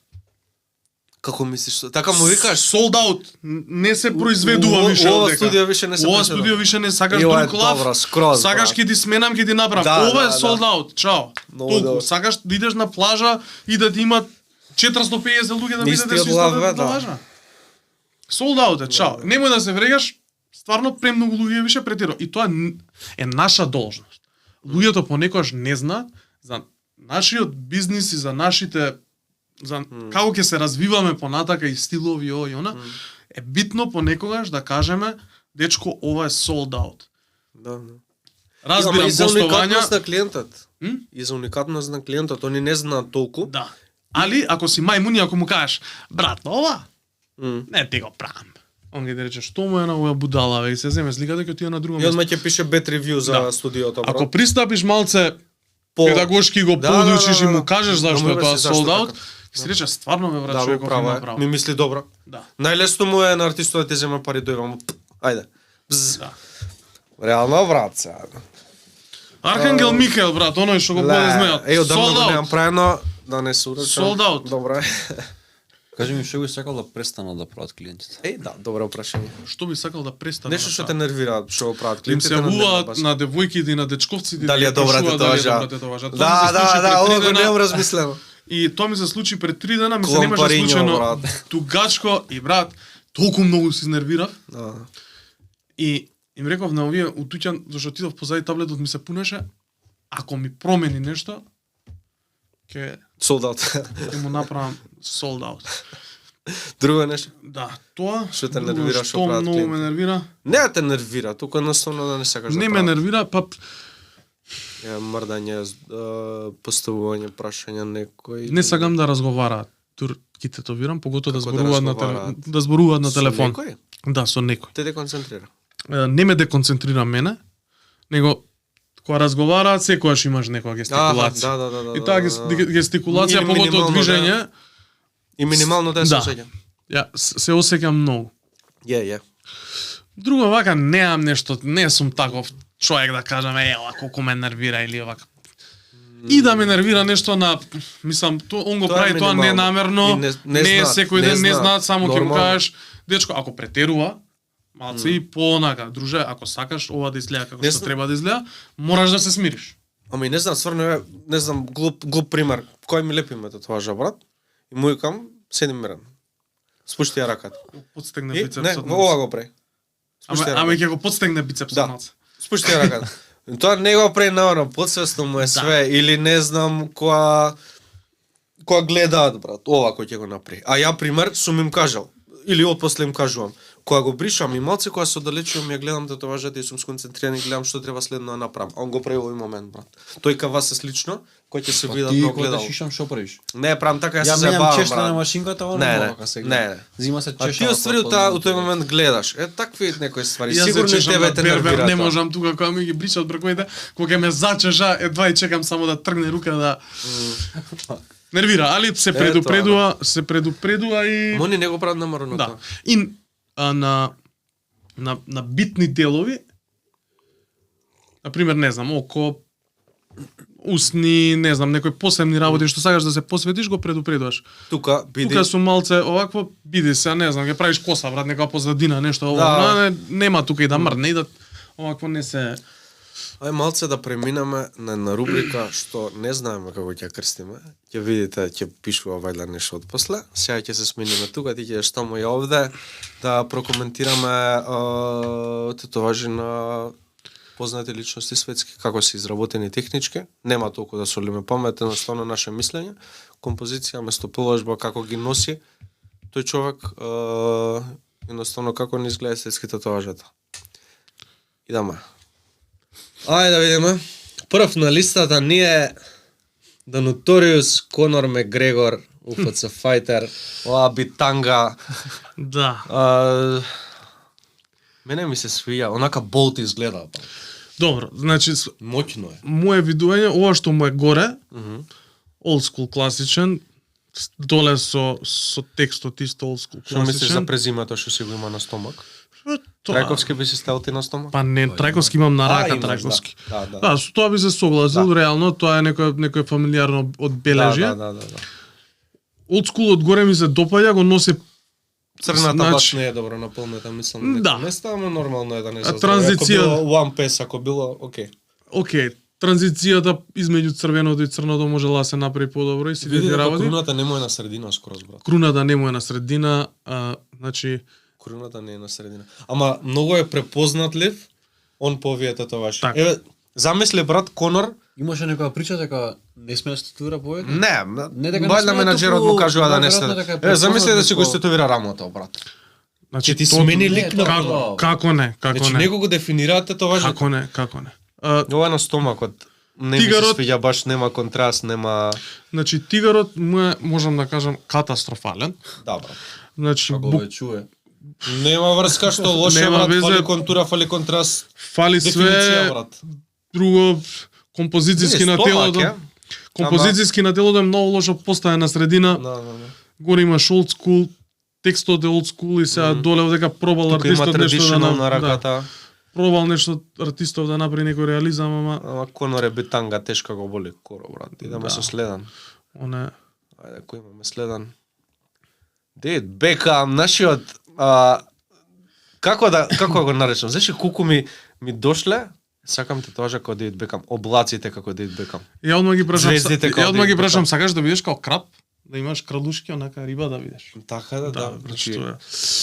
Како мислиш? Така му викаш? Sold out. Не се произведува више Ова одека. студио више не се Ова произведува. студио више не сакаш Ова е друг лав. добра, скроз, Сакаш брат. ќе ти сменам, ќе ти направам. Да, Ова е да, sold да. out. Чао. Много Толку. добро. Сакаш да идеш на плажа и да ти има 450 луѓе да Истиот бидете со лав, истата да. тетоважа. Sold out е, чао. Немој да се врегаш, стварно премногу луѓе више претира. И тоа е наша должност. Луѓето понекогаш не знаат за нашиот бизнис и за нашите за како ќе се развиваме понатака и стилови ова и она, е битно понекогаш да кажеме дечко ова е sold out. Да, да. Разбирам И за гостовања, уникатност на клиентот. И за уникатност на клиентот, они не знаат толку. да. Али ако си мајмун и ако му кажеш, брат, ова не ти го правам. Он ќе ти рече, што му е на оваа будала, ве, и се земе слика дека ти е на друго И место. одма ќе пише bad review за Да. студиото, брат. Ако пристапиш малце педагошки го Да, подучиш и му кажеш Да зашто му е тоа објасниш зашто sold out, така. ќе си рече стварно ме брат Да, човеков право има е. право. Ми мисли добро. Да. Најлесно му е на артистот да ти зема пари дојва му. Ајде. Бз. Да. Реално, брат, сега. Архангел Михаел, брат, оној што го поде змејот. Еј, одамна Sold го out. немам правено, да не се урачам. Sold out. Добро е. Кажи ми, што би сакал да престанат да прават клиентите? Еј, да, добро прашање. Што би сакал да престане? Нешто што те нервира, што го прават им клиентите. се на јавуваат баш. на девојките и на дечковците. Дали е добра тетоважа? Тоа ми Да, се да, случи да, пред ова 3 го дена. немам размислено. И тоа ми се случи пред 3 дена, ми се немаше Кломпарињо, случајно брат. тугачко и брат, толку многу се изнервирав. Да. И им реков на овие утуќан, зашто отидов позади таблетот ми се пунеше, ако ми промени нешто, ќе Sold out. му направам sold out. Друго нешто. Да, тоа Што те друго нервира, што прават многу клиенти? ме нервира. Не те нервира, туку едноставно да не сакаш Не да ме прават. нервира, па Мрдање, поставување прашања некој. не сакам да разговараат. Ги тетовирам, поготоа да Како да зборуваат на разговараат? да зборуваат на Со телефон. некој? Да, со некој. Те концентрира. Не ме деконцентрира мене, него кога разговараат секогаш имаш некоја гестикулација. Да. И таа гестикулација, Или поготоа минимално, движење, И минимално да се Да. осеќа. ја се осеќам многу. Е. Друго вака неам нешто, не сум таков човек да кажам ова колку ме нервира или овака. И да ме нервира нешто на, мислам, он го Тоа е прави тоа минимално. ненамерно, И не е знаат, секој ден, не знаат, само ќе му нормално. кажеш, дечко, ако претерува, малце и понака, друже, ако сакаш ова да изгледа како Не што знам. треба да изгледа, мораш да се смириш. Ами не знам, стварно е, не знам, глуп пример. Кој ми лепи ме татуажа, брат? И му викам, седи мирен. Спушти ја раката. Подстегне И, не, бицепсот. ова го прави. Ама Спушти ја ама раката. ќе го подстегне бицепсот Да. малце. Спушти ја раката. Тоа не го прави наорно, подсвесно му е све, или не знам која гледаат, брат, ова кој ќе го направи. А ја, пример, сум им кажал, или отпосле им кажувам, кога го бришам и малце, кога се оддалечувам, ја гледам татуажата и сум сконцентриран и гледам што треба следно да направам. А он го прави во овој момент, брат. Тој ка вас е слично, кој ќе се видат Ти много кога да гледал. шишам, што правиш? Не, правам така, ја Ја се менам забавам, чешта на брат. машинката, оно Не, малка се гледа. не. Зима се А чеша. ти оствари у тој момент гледаш. Е, такви некои ствари. Јас Сигурно се и чешам тебе на те первер, нервира. не тоа. можам тука кога ми ги бричат браковите, кога ме зачеша, едва и чекам само да тргне рука да нервира, али се предупредува и Мони не го прават намерно да. тоа. И на битни делови, на пример, не знам, око, усни, не знам, некои посебни работи што сакаш да се посветиш, го предупредуваш. Тука биди Тука сум малце овакво, биди се, не знам, ќе правиш коса, брат, нека позадина, нешто, Да. нема тука и да мрдне и да овакво не се Ај малце да преминеме на една рубрика што не знаеме како ќе крстиме. Ќе видите, ќе пишува вајда нешто од после. Сега ќе се смениме тука, ти ќе што му ја овде да прокоментираме тетоважи на познати личности светски, како се изработени технички. Нема толку да солиме памет, едноставно наше мислење, композиција, местоположба, како ги носи тој човек, едноставно како не изгледа светски тетоважата. Идаме. Ајде да видиме. Прв на листата ни е The Notorious Conor McGregor, UFC fighter, битанга. Да. Мене ми се свија, онака болт изгледа. Добро, значи Моќно е. мое видување, ова што му е горе, old school класичен, доле со текстот исто old school Што мислиш за класичен. презимето што си го има на стомак? Тоа- Трајковски би си стел ти на стомак? Па не, Трајковски имам на рака, имаш, Трајковски. Да. Да, со тоа би се согласил, реално, тоа е некој фамилиарно одбележје. Да. Old school одгоре ми се допаѓа, го носи Црната Значи- баш не е добро наполнета, мислам на Да. некој места, ама нормално е да не се транзиција- Ако било One Piece, ако било, окей. Океј, транзицијата измеѓу црвеното и црното можела да се направи подобро и сите Види тие дека работи. круната не му е на средина скроз, брат. Круната не му е на средина, значи Круната не е на средина. Ама многу е препознатлив он по овие татуажи. Така. Еве, замисли брат Конор, Имаше некоја прича дека не сме да се татуира повеќе? не дека не бајле сме, менаџерот туку му кажува да не наверојатно сте. дека е Еве, замисли да препознат си го како- стетовира рамото, брат. Значи Ќе ти тоа- смени лик на како- Конор. Како не, како Значи не. него го дефинираат татуажите. Како не. Ова е на стомакот. Не ми се Тигарот- свиѓа баш, нема контраст, нема... Значи тигарот му е, можам да кажам, катастрофален. Да, брат. Значи Како ве чуе. Нема врска што лоше, Нема брат, везе. фали контура, фали контраст. фали Дефиниција, све брат. друго композицијски на телото. Композицијски на телото е многу лошо поставен на средина. Да. Горе имаш old school, текстот е old school и сега доле дека пробал Тука има артистот нешто да традиционал на да, раката. пробал нешто артистов да направи некој реализам, ама Ама Конор е битанга, тешка го боли коро, брат. Идеме Да. со следан. оне Ајде, кој имаме следан? Дейвид Бекам, нашиот како го наречам? Знаеш колку ми дошле? Сакам татуажа како Дейвид Бекам, облаците како Дейвид Бекам. ја одма ги прашам, Звездите како ја одма ги Дейвид прашам, Бекам. сакаш да бидеш као краб? Да имаш крадушки, онака риба да видиш. Така да. Значи, што е.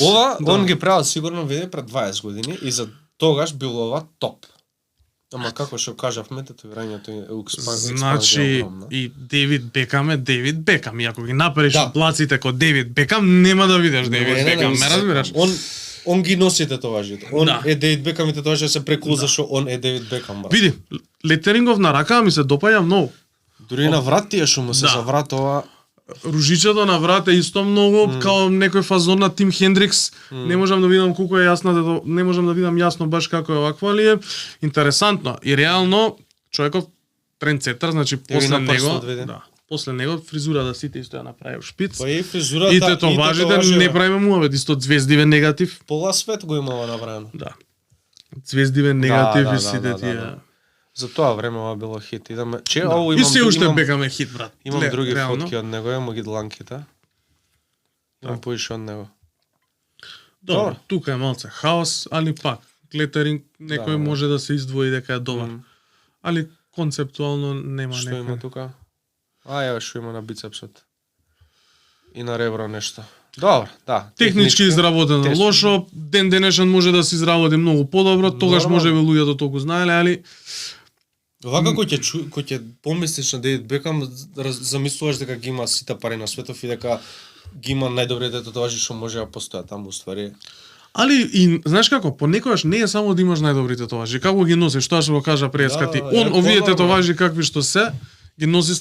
ова, Да. он ги правил сигурно види пред 20 години и за тогаш било ова топ. Ама како што кажавме, татуирањето е експанзија Значи, огромна. и Дейвид Бекам е Дейвид Бекам. И ако ги направиш Да. облаците ко Дейвид Бекам, нема да видиш Дейвид Бекам, ме разбираш? Он ги носи татуажите. Он Да. е Дейвид Бекам и татуажите се прекул зашто он е Дейвид Бекам, брат. Види, летерингов на рака ми се допаѓа многу. Дури и на врат тие што му се Да. за врат ова. Ружичето на врат е исто многу као некој фазон на Тим Хендрикс. Не можам да видам колку е јасно, не можам да видам јасно баш како е овакво, али е интересантно. И реално човеков трендсетер, значи после на него, прстот, види. да, после него фризура да сите исто ја направи шпиц. Па и фризурата И тетоважите не правиме муавет, исто звездиве негатив. Пола свет го имава направено. Да. Звездиве негатив да, и сите да, тие. да. За тоа време ова било хит. Идеме. Ово И се уште имам Бекаме хит, брат. имам Ле, други реално. фотки од него, имам ги дланките. Имам поише од него. Добро, Добро. тука е малце хаос, али пак глетеринг некој Да. може да се издвои дека е добар. Али концептуално нема Што има некој. тука? Еве што има на бицепсот. И на ребро нешто. Добро, да. Технички изработено Тешко. лошо, ден денешен може да се изработи многу подобро, тогаш Нормално. може би луѓето толку знаеле, али Вака кој ќе помислиш на Дейвид Бекам, замислуваш дека ги има сите пари на светов и дека ги има најдобрите татуажи што може да постојат таму уствари. али и знаеш како, понекогаш не е само да имаш најдобрите татуажи, како ги носиш, тоа што го кажа преска ти. Да, Он овие Конор, татуажи какви што се, ги носи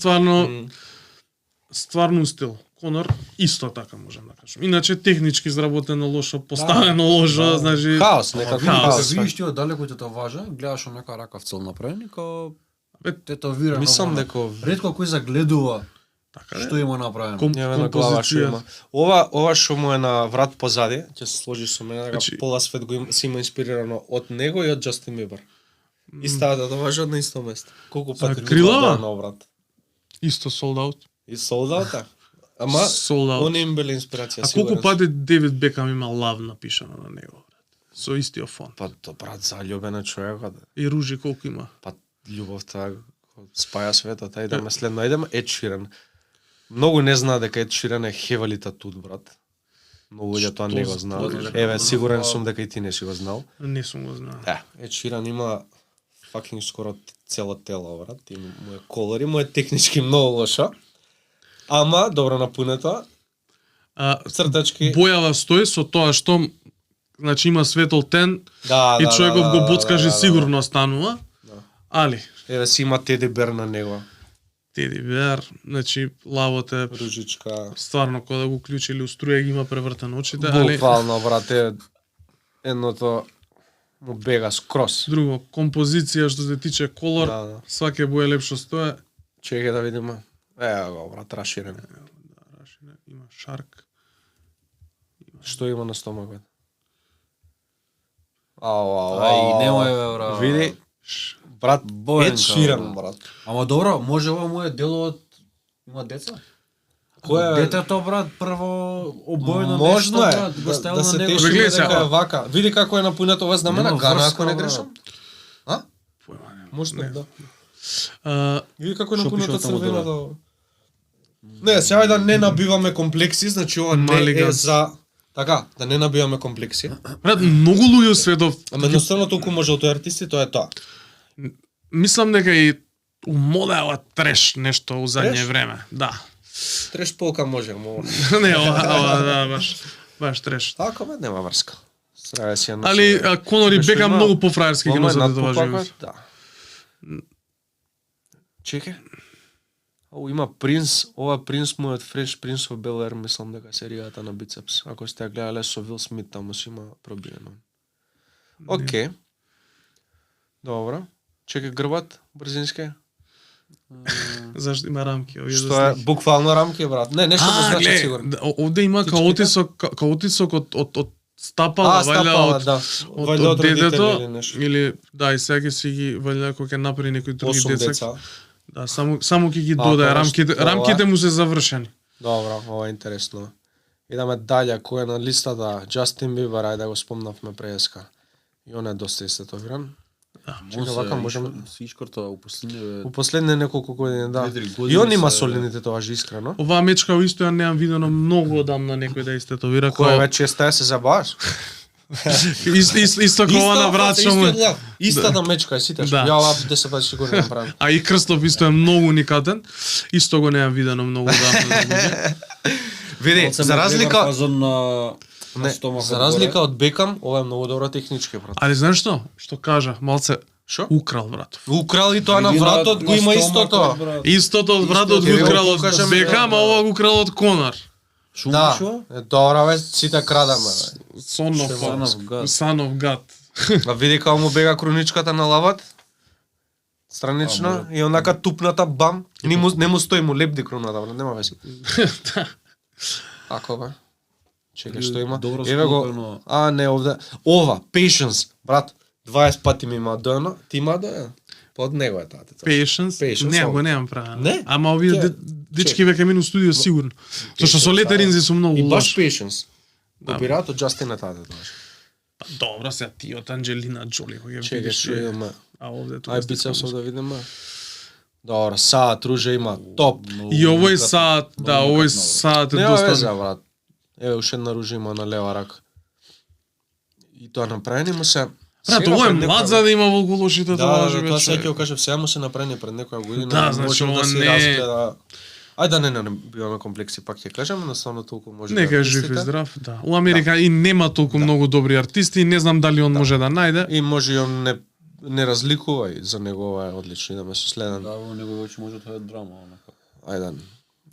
стварно стил. Конор исто така можам да кажам. Иначе технички изработено лошо, поставено лошо, значи Хаос, некако Хаос. хаос. Видиш ти од далеко тетоважа, гледаш онака рака в цел направен, као Бе, тетовирано. Мислам оно. дека Ретко кој загледува така што има направено. Ја на глава што има. Ова што му е на врат позади, ќе се сложи со мене, дека Значи- пола свет го има, си има инспирирано од него и од Џастин Бибер. И става да доважат на исто место. Колку пати крила? на врат. Исто sold out. И солдата. Ама Sold out. они им биле инспирација, А сигурен колку сум. пати Дейвид Бекам има лав напишано на него? со истиот фон. Па то брат заљубен е човекот. И ружи колку има. Па љубовта спаја светот. Ајдеме следно, ајдеме Ед Ширан. Многу не знаа дека Ед Ширан е хевали татут, брат. Многу луѓе тоа не го знаат. Еве, сигурен сум дека и ти не си го знал. Не сум го знал. Ед Ширан има fucking скоро цело тело, брат. И му е колор и му е технички многу лошо. Ама, добро напунето. Цртачки. Бојава стои со тоа што значи има светол тен и човеков го боцкаже сигурно станува. Али еве си има теди бер на него. Теди бер, значи лавот е ружичка. Стварно кога да го клучи или уструја ги има превртено очите, али буквално брате едното му бега скрос. Друго, композиција што се тиче колор, сваке боја лепшо стои. Чекај да видиме. Ево го брат, раширен. Раширен, има шарк. Што има на стомакот? Ај, немој бе, брат. Види, брат, Ед Ширан, брат. Ама добро, може ова му е дело од... Има деца? Кој е? Детето, брат, прво обојно можно нешто, е, брат, го ставил да на се него. теши Гледај дека сега. е вака. Види како е напунето ова знамена, Нема Гана, врска, ако не брат. грешам. А? Може Не. да. Види како е Шо напунето пише таму црвеното. Не, сега да не набиваме комплекси, значи ова не Мали е газ. за... Така, да не набиваме комплекси. Брат, многу луѓе у светов. Ама едноставно толку може од тој артисти, тоа е тоа. Мислам дека и у модела треш нешто у задње Треш? време. Да. Треш полка може, ама... Не, ова да, баш треш. Така бе, нема врска. Сраја си ја Али Конор и Нешто Бекам има- многу пофраерски ги Ова е носат над тоа попакот, живот. да. Чекај. Има Принц, ова Принц му е од Fresh Prince of Bel-Air, мислам дека серијата на Бицепс. Ако сте ја гледале со Вил Смит, таму си има пробиено. Океј. Добро. Чекај грбат, брзински. Зашто има рамки овие Што е буквално рамки, брат. Не, нешто го значи сигурно. Овде има каотисок од стапала, вајда стапала, од да. од Вајда од родители детето или нешто. или да и сега ќе си ги вајда кога ќе направи некои други 8 деца. деца. Да, само ќе ги додае тоа рамките. што- Рамките му се завршени. Добро, ова е интересно. Идаме дале, кој е на листата? Джастин Бибер, ајде да го спомнавме преска. И он е доста истетовиран. Чекај, вака можеме... Си искорта у последниве... У последни неколку години, да. 2-3 години И он има се- солените тоа искрено. Оваа мечка во исто ја неам видено многу одамна некој да истетовира Кој кој веќе стае се забаваш? исто кога на братчо му. Истата мечка, ситаш. Да. Ја ова 10 пати го направам. А и Крстов исто е многу уникатен. Исто го неам видено многу давно. Види, за разлика Фазон на... не, за разлика од Бекам, ова е многу добро технички, брат. Али знаеш што? Што кажа? Малце Шо? украл братов. Украл и тоа на вратот го има истото. Истото од братот го Ќе ви го украл од покажам, Бекам, а ова го украл од Конор. Да. Е добро бе, сите крадаме бе. Son Son of God. А види како му бега круничката на лават. Странично и онака тупната бам, не му стои му лепди круната, брат, нема веќе. Ако бе. Чекај, што има? Добро Еве го. склопено. А, не, овде. Ова, Patience, брат. 20 пати ми има дојано. Ти има дојано? Под него е таа. Patience? Patience, Не, ова. го немам правено. Не? Ама овие Ке- дечки веќе мину студио сигурно. Зашто со летеринзи су многу И баш лоши. Patience. Го бираат од Justin на тата тоа. Добро се ти од Анджелина Джоли кога ја Чекај, видиш. што имаме. А овде тоа. Ај бицепсов да видиме. Добро, саат руже има топ. И овој саат, да, овој саат е Нема везе, доста. брат. Еве уште една ружа има на лева рака. И тоа направени му се. Брат, сега овој е пред некоја- млад за да има волку лоши Да, татуажи. тоа сега ќе го кажам, сега му се направени пред некоја година. Да, значи, можем ова да си не е- разгледа. Ајде да не биваме комплекси, пак ќе кажам, едноставно толку може Нека е жив и здрав, да. У Америка и нема толку многу добри артисти, и не знам дали он може да најде. И може и он не разликува и за него ова е одлично, идеме со следен. Да, во него веќе може да е драма, онака. Ајде.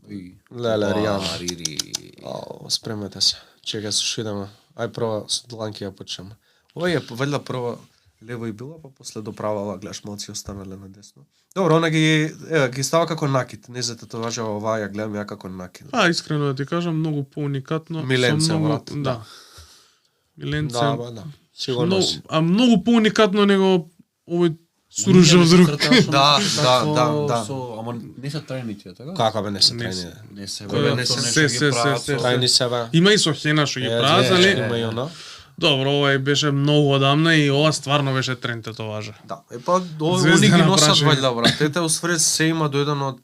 И... Леле, Ријана. Рири. Ау, спремете се. Чекај со што идеме. Ај прва со дланки ја почнеме. Ова е валјда прва лево и била, па после доправала, гледаш малци останале на десно. Добро, она ги става како накид. Не за татуажава оваа ја гледам ја како накид. А, искрено да ти кажам, многу поуникатно. Миленце, со многу, брат, Да. Миленце. Да, ба, да. Сигурно Многу, си. а многу поуникатно него овој суружев друг. Да. Ама не се трајни тие, така? Како бе не се Не трајни? Не се, Кој бе, не тоа се- нешто ги прават се. со- Трајни се бе. Има и со Хена што ги прават, Има али и она. Добро, ова беше многу одамна и ова стварно беше тренд тетоважа. Да, па Звезда они ги на носат прашање. вајда, брат. Ете усвред се има дојден од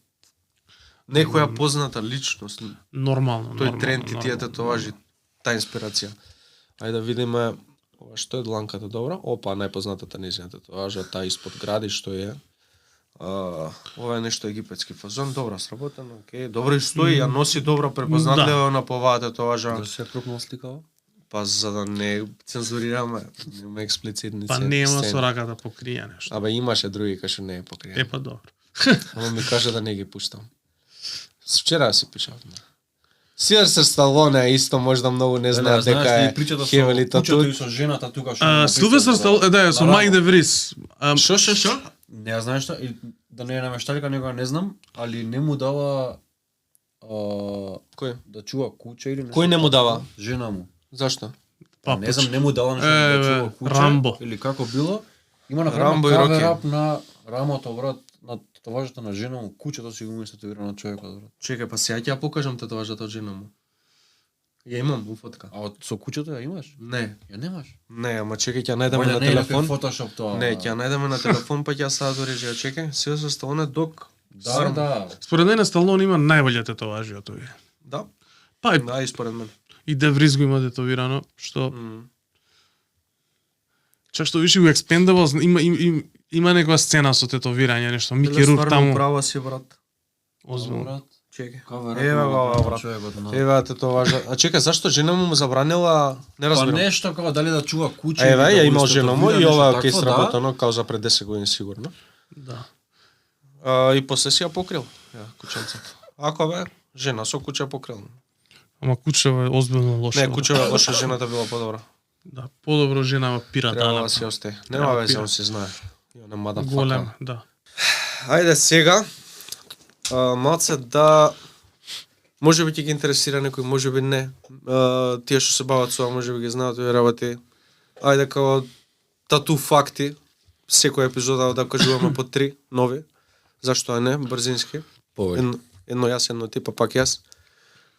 некоја позната личност. Нормално, Тој нормално, тренд и тие нормално. тетоважи, таа инспирација. Ајде да видиме ова што е дланката, добро? Опа, најпознатата нејзина тетоважа, таа испод гради што е. Ова е нешто египетски фазон, добро сработено, окей, добро и стои, ја носи добро препознатлива на поваа тетоважа. Да се крупно сликава? Па за да не цензурираме, нема експлицитни Па сцени. нема со раката покрија нешто. Абе имаше други кај што не е покриено. Па добро. Ама ми кажа да не ги пуштам. С вчера си пишавме. Силвестер Сталоне исто можда многу не знаат дека е хевели тату. и со жената тука што. Силвестер Сталоне, да, со Майк де Врис. Шо? Не ја знаеш што, и да не е намешталика, некоја не знам, али не му дава Кој? да чува куче или нешто. Кој не му дава? Жена му. Зашто? Не знам, не му дала нешто да чува куче. Рамбо. Или како било. Има Рамбо направено и Роки. каверап на рамото, брат, на татуажата на жена му. Кучето си го има статуирано на човекот, брат. Чекај, па сега ќе ја покажам татуажата од жена му. Ја имам у фотка. А со кучето ја имаш? Не, Ја немаш? не, ама чекај ќе ја најдеме на Не е телефон. Photoshop тоа. Не, ќе ја најдеме на телефон па ќе ја ставам до режија. Чекај, Силвестер Сталоне док. Да, да. Според мене Сталоне има најбоље тетоважи од овие. Да. Па и- Да, и според мен. и Де Врис го има тетовирано, што чак што виши у Expendables има некоја сцена со тетовирање, нешто Мики Рур таму. Права си, брат. Озбилно. Брат. Чекај. Каверап Еве на го, брат. човекот на. Еве татуажа. А чекај, зашто жена му забранила? Не Па разбирам. нешто како дали да чува куче. Еве, или да ја го имал жена му и истетовира, ова нешто ќе такво, сработено као за пред 10 години сигурно. Да. И после си ја покрил. Ја, кученцето. Ако бе, жена со куче покрил. Ама кучево е озбилно лошо. Не, куче лоша, жената била подобра. Да, подобро жена ма пира Треба дана. да си остае. Нема веќе, он се знае. Ја не мада Голем, да. Ајде сега, малце да може би ќе ги интересира некој, може би не. Тие што се бават со ова, може би ги знаат овие работи. Ајде као тату факти, секоја епизода да кажуваме по 3 нови. Зашто не, брзински. Повеќе. Едно јас, едно ти, па пак јас.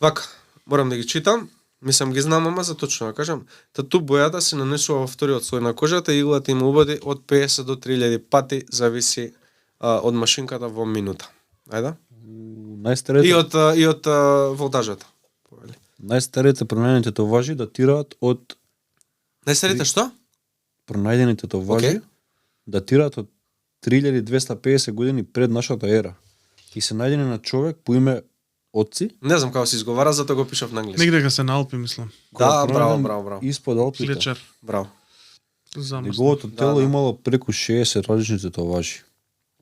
Вака, морам да ги читам. Мислам ги знам, ама за точно да кажам. Тату бојата се нанесува во вториот слој на кожата и иглата им убади од 50 до 3000 пати, зависи од машинката во минута. Ајде? И од волтажата. Најстарите пронајдени тетоважи датираат од Најстарите што? пронајдени тетоважи Океј. датираат од 3250 години пред нашата ера. И се најдени на човек по име Отци. Не знам како се изговара, затоа го пишав на англиски. Негде се на Алпи, мислам. Да, кој е браво, пронајден браво. Испод Алпите. Клечер. Браво. Замрзнат. Неговото тело Да. имало преку 60 различни тетоважи.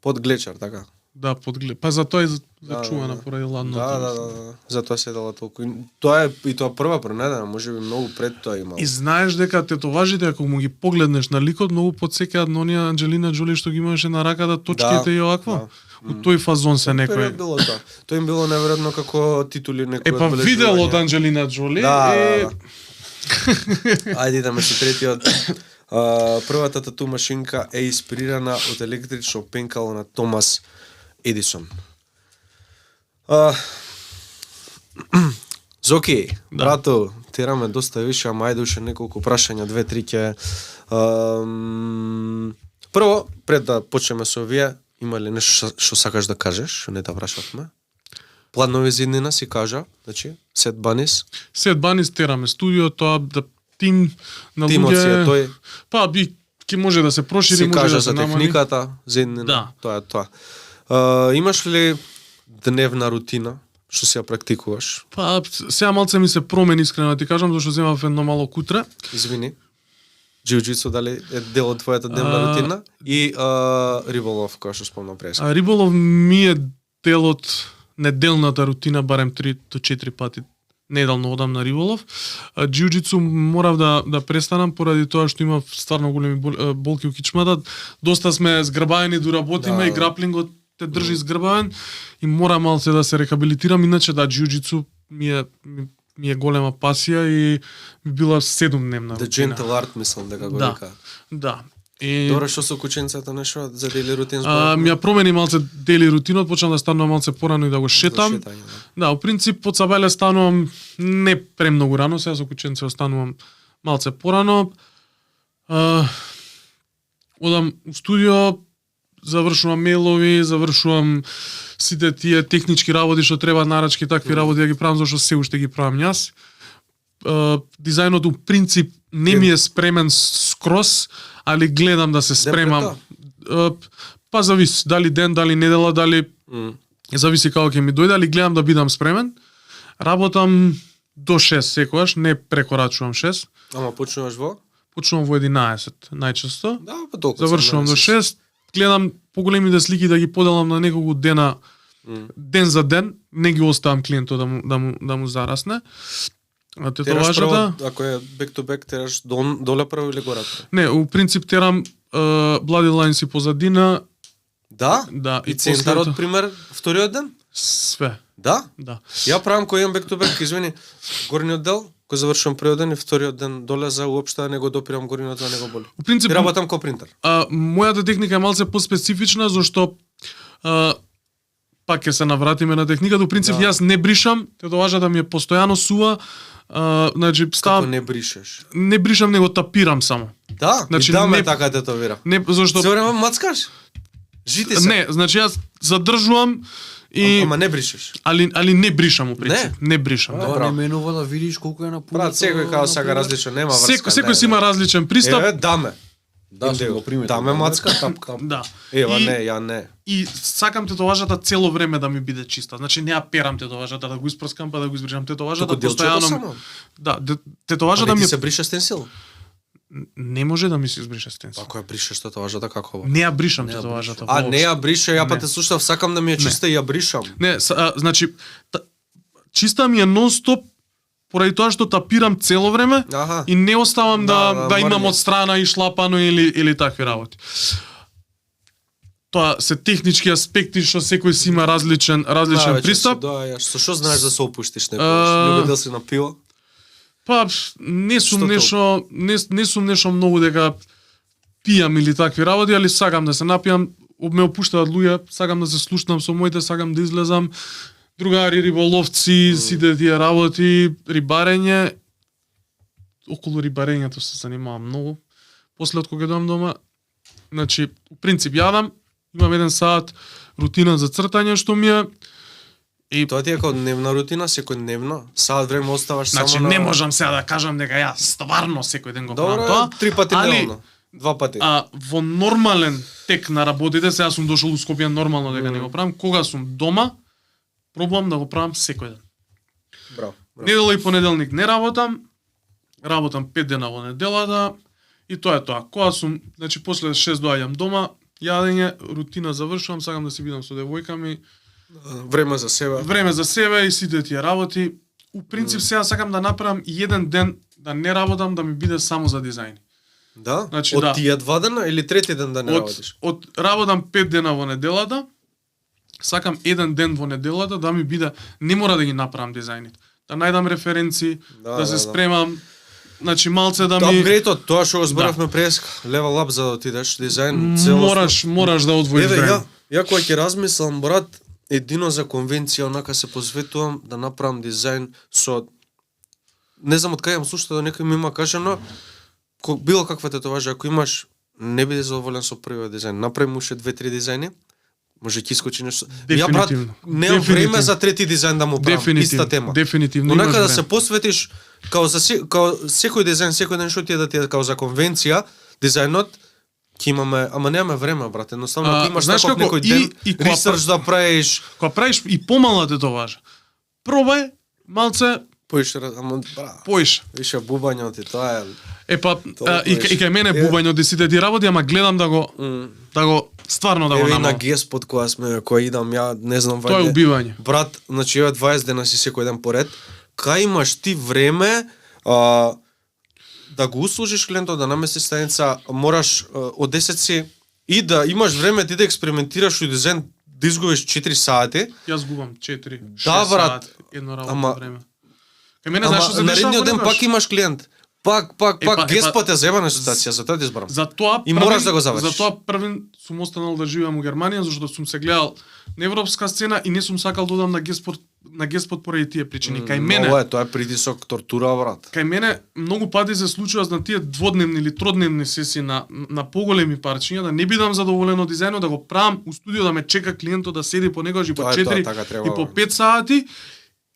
Под глечар, така. Да, подглед. Па за тоа е Да, зачувана да. поради ладното. Да. Затоа се дала толку. Тоа е и тоа прва пронајдена, можеби многу пред тоа имало. И знаеш дека тетоважите, ако му ги погледнеш на ликот, многу подсекаат на онија Анџелина Джоли што ги имаше на раката, точките и овакво. У тој фазон се Тоа е некој. било тоа. Тоа им било неверојатно како титули некој. Па видел од Анџелина Джоли е... Ајде идеме со третиот. Првата тату машинка е инспирирана од електрично пенкало на Томас Едисон. Зоки, брато, тераме доста више, ама ајде уште неколку прашања, 2-3 ќе... Прво, пред да почнеме со овие, има ли нешто што сакаш да кажеш, што не те прашавме? Планови за иднина си кажа, значи, Сет Банис, Сет Банис тераме студио, тоа да тим на тимот си е тој, Па би ќе може да се прошири, си може кажа да за се намали. техниката, за иднина, Да. тоа е тоа. Имаш ли дневна рутина, што си ја практикуваш? Па сега малце ми се промени искрено да ти кажам, зашто земав едно мало кутре. Извини. Джиу-джитсу дали е дел од твојата дневна рутина и риболов, кој што спомнам пред. А риболов ми е дел од неделната рутина, барем 3 до 4 пати неделно одам на риболов. Джиу-джитсу морав да престанам поради тоа што имав стварно големи болки у кичмата. Доста сме згрбаени до работиме и граплингот те држи згрбаен и мора малце да се рехабилитирам, иначе да джиу-джитсу ми е голема пасија и би била 7-дневна The рутина. Gentle Art, мислам дека го Да. вика. Да. И Добро, што со кученцата нешто за дели рутин ми ја промени малце дели рутинот, почнав да станувам малце порано и да го шетам. Да, у принцип од сабајле станувам не премногу рано, сега со кученце останувам малце порано. Одам у студио, завршувам мејлови, завршувам сите тие технички работи што треба, нарачки, такви работи да ги правам, зашто се уште ги правам јас. Дизајнот у принцип не ми е спремен скроз, али гледам да се спремам. Па зависи, дали ден, дали недела, дали зависи како ќе ми дојде, али гледам да бидам спремен. Работам до 6 секогаш, не прекорачувам 6. Ама почнуваш во? Почнувам во 11 најчесто. Да, па толку. Завршувам до 6. Гледам поголемите слики да ги поделам на неколку дена, ден за ден, не ги оставам клиентот да му зарасне. А тетоважата, ако е back to back, тераш доле право или горе? Не, у принцип терам bloody lines и позадина. Да? Да, И центарот, пример, вториот ден? Све. Да? Да. Ја правам кој имам back to back, извини, горниот дел, кој завршувам првиот ден и вториот ден доле за уопште да не го допирам горниот, да не го боли. У принцип И работам ко принтер. Мојата техника е малце поспецифична, зашто пак ќе се навратиме на техниката. У принцип јас не бришам, тетоважата ми е постојано сува. Значи Како ставам, не бришеш? не бришам, него тапирам само. Да, Значи, и да ме не- така тетовира. Не, зашто Се време мацкаш? Жити се. не, значи јас задржувам и Ама не бришеш. али не бришам у принцип. Не бришам. Да. Тоа не менува да видиш колку е напуната. Брат, секој као сака различно, нема врска. Секој си има различен пристап. Еве, даме. Да, сум го приметил. Даме мацка тапка. Да. Ева, И- не, ја не. И сакам тетоважата цело време да ми биде чиста. Значи не ја перам тетоважата да го испрскам па да го избришам тетоважата Туку делчето постојано. само. Да, тетоважата Ама ми ти е- се брише стенсил? не може да ми се избрише стенсил. Ако ја бришеш тетоважата како? Не ја бришам Не ја тетоважата. А, воопшто. не ја брише, ја па Не. те слушав, сакам да ми е чиста и ја бришам. Не, значи чиста ми е нон-стоп поради тоа што тапирам цело време Аха. и не оставам да имам морам. од страна и шлапано или такви работи. Тоа се технички аспекти што секој си има различен пристап. Да, ја, што знаеш да се опуштиш А, некојаш? Любидел си на пиво? Па не сум Што нешто не сум нешто многу дека пијам или такви работи, али сакам да се напијам, ме опуштаат луѓе, сакам да се слушнам со моите, сакам да излезам, другари риболовци, сите тие работи, рибарење. Околу рибарењето се занимавам многу. После од кога дојдам дома, значи, у принцип јадам, имам 1 сат рутина за цртање што ми е. И Тоа ти е како дневна рутина, секојдневно? Саат време оставаш значи само на... не можам сега да кажам дека ја стварно секој ден го правам Добро, тоа. 3 пати али, дневно. 2 пати. во нормален тек на работите, сега сум дошол у Скопје нормално дека не го правам, кога сум дома, пробувам да го правам секој ден. Браво. Недела и понеделник не работам, работам 5 дена во неделата и тоа е тоа. Кога сум, значи после 6 доаѓам дома, јадење, рутина завршувам, сакам да се видам со девојка ми, Време за себе. време за себе и сите тие работи. У принцип сега сакам да направам и еден ден да не работам, да ми биде само за дизајн. Да? Значи, од да. тие 2 дена или трети ден да не работиш? Од работам 5 дена во неделата, сакам еден ден во неделата да ми биде, не мора да ги направам дизајните. Да најдам референци, да се спремам, значи малце да ми Апгрейдот, тоа што го зборавме преска, level up за да отидеш дизајн целосно. Мораш да одвоиш Еве, време. ја кога ќе размислам, брат, едино за конвенција, онака се посветувам да направам дизајн со... Не знам од кај јам слушал да некој ми има кажано, било каква тетоважа, ако имаш, не биде задоволен со првиот дизајн, направи му уште 2-3 дизајни, може ќе искочи нешто. Ја брат, Дефинитивно. немам време за трети дизајн да му правам, иста тема. Дефинитивно. Но нека имаш да време. се посветиш као за као секој дизајн, секој ден што ти е да ти е као за конвенција, дизајнот ќе имаме, ама немаме време, брат. Едноставно ако имаш знаеш таков како, некој ден, и кога ресерч да правиш, Кога правиш и помала тетоважа, пробај малце поиш, ама брат, поиш. више бубањот и тоа е. И кај мене бубање од сите тие работи, ама гледам да го стварно да го Еве и на намалам. Геспот кога сме, кога идам ја, не знам Тоа е вајде. убивање. Брат, значи еве 20 дена си секој ден поред, кај имаш ти време да го услужиш клиентот, да наместиш станица, мораш од 10 си и да имаш време ти да експериментираш и дизајн, да изгубиш 4 сати. Јас губам 4, 6 Да, брат. сати, едно Ама- работно време. Кај мене знаеш што се дешава наредниот ден понекогаш? пак имаш клиент. Пак, па- Геспот е зебана ситуација, за тоа ти зборам. За тоа И мораш да го завршиш. За тоа првен сум останал да живеам у Германија, зашто сум се гледал на европска сцена и не сум сакал да одам на Геспорт на Геспот поради тие причини. Кај мене, Ова е, тоа е притисок, тортура, брат. кај мене многу пати се случува на тие дводневни или тродневни сесии на поголеми парчиња да не бидам задоволен од дизајнот, да го правам у студио, да ме чека клиентот да седи понекогаш и по Тоа е 4 така треба, и по бе. 5 сати,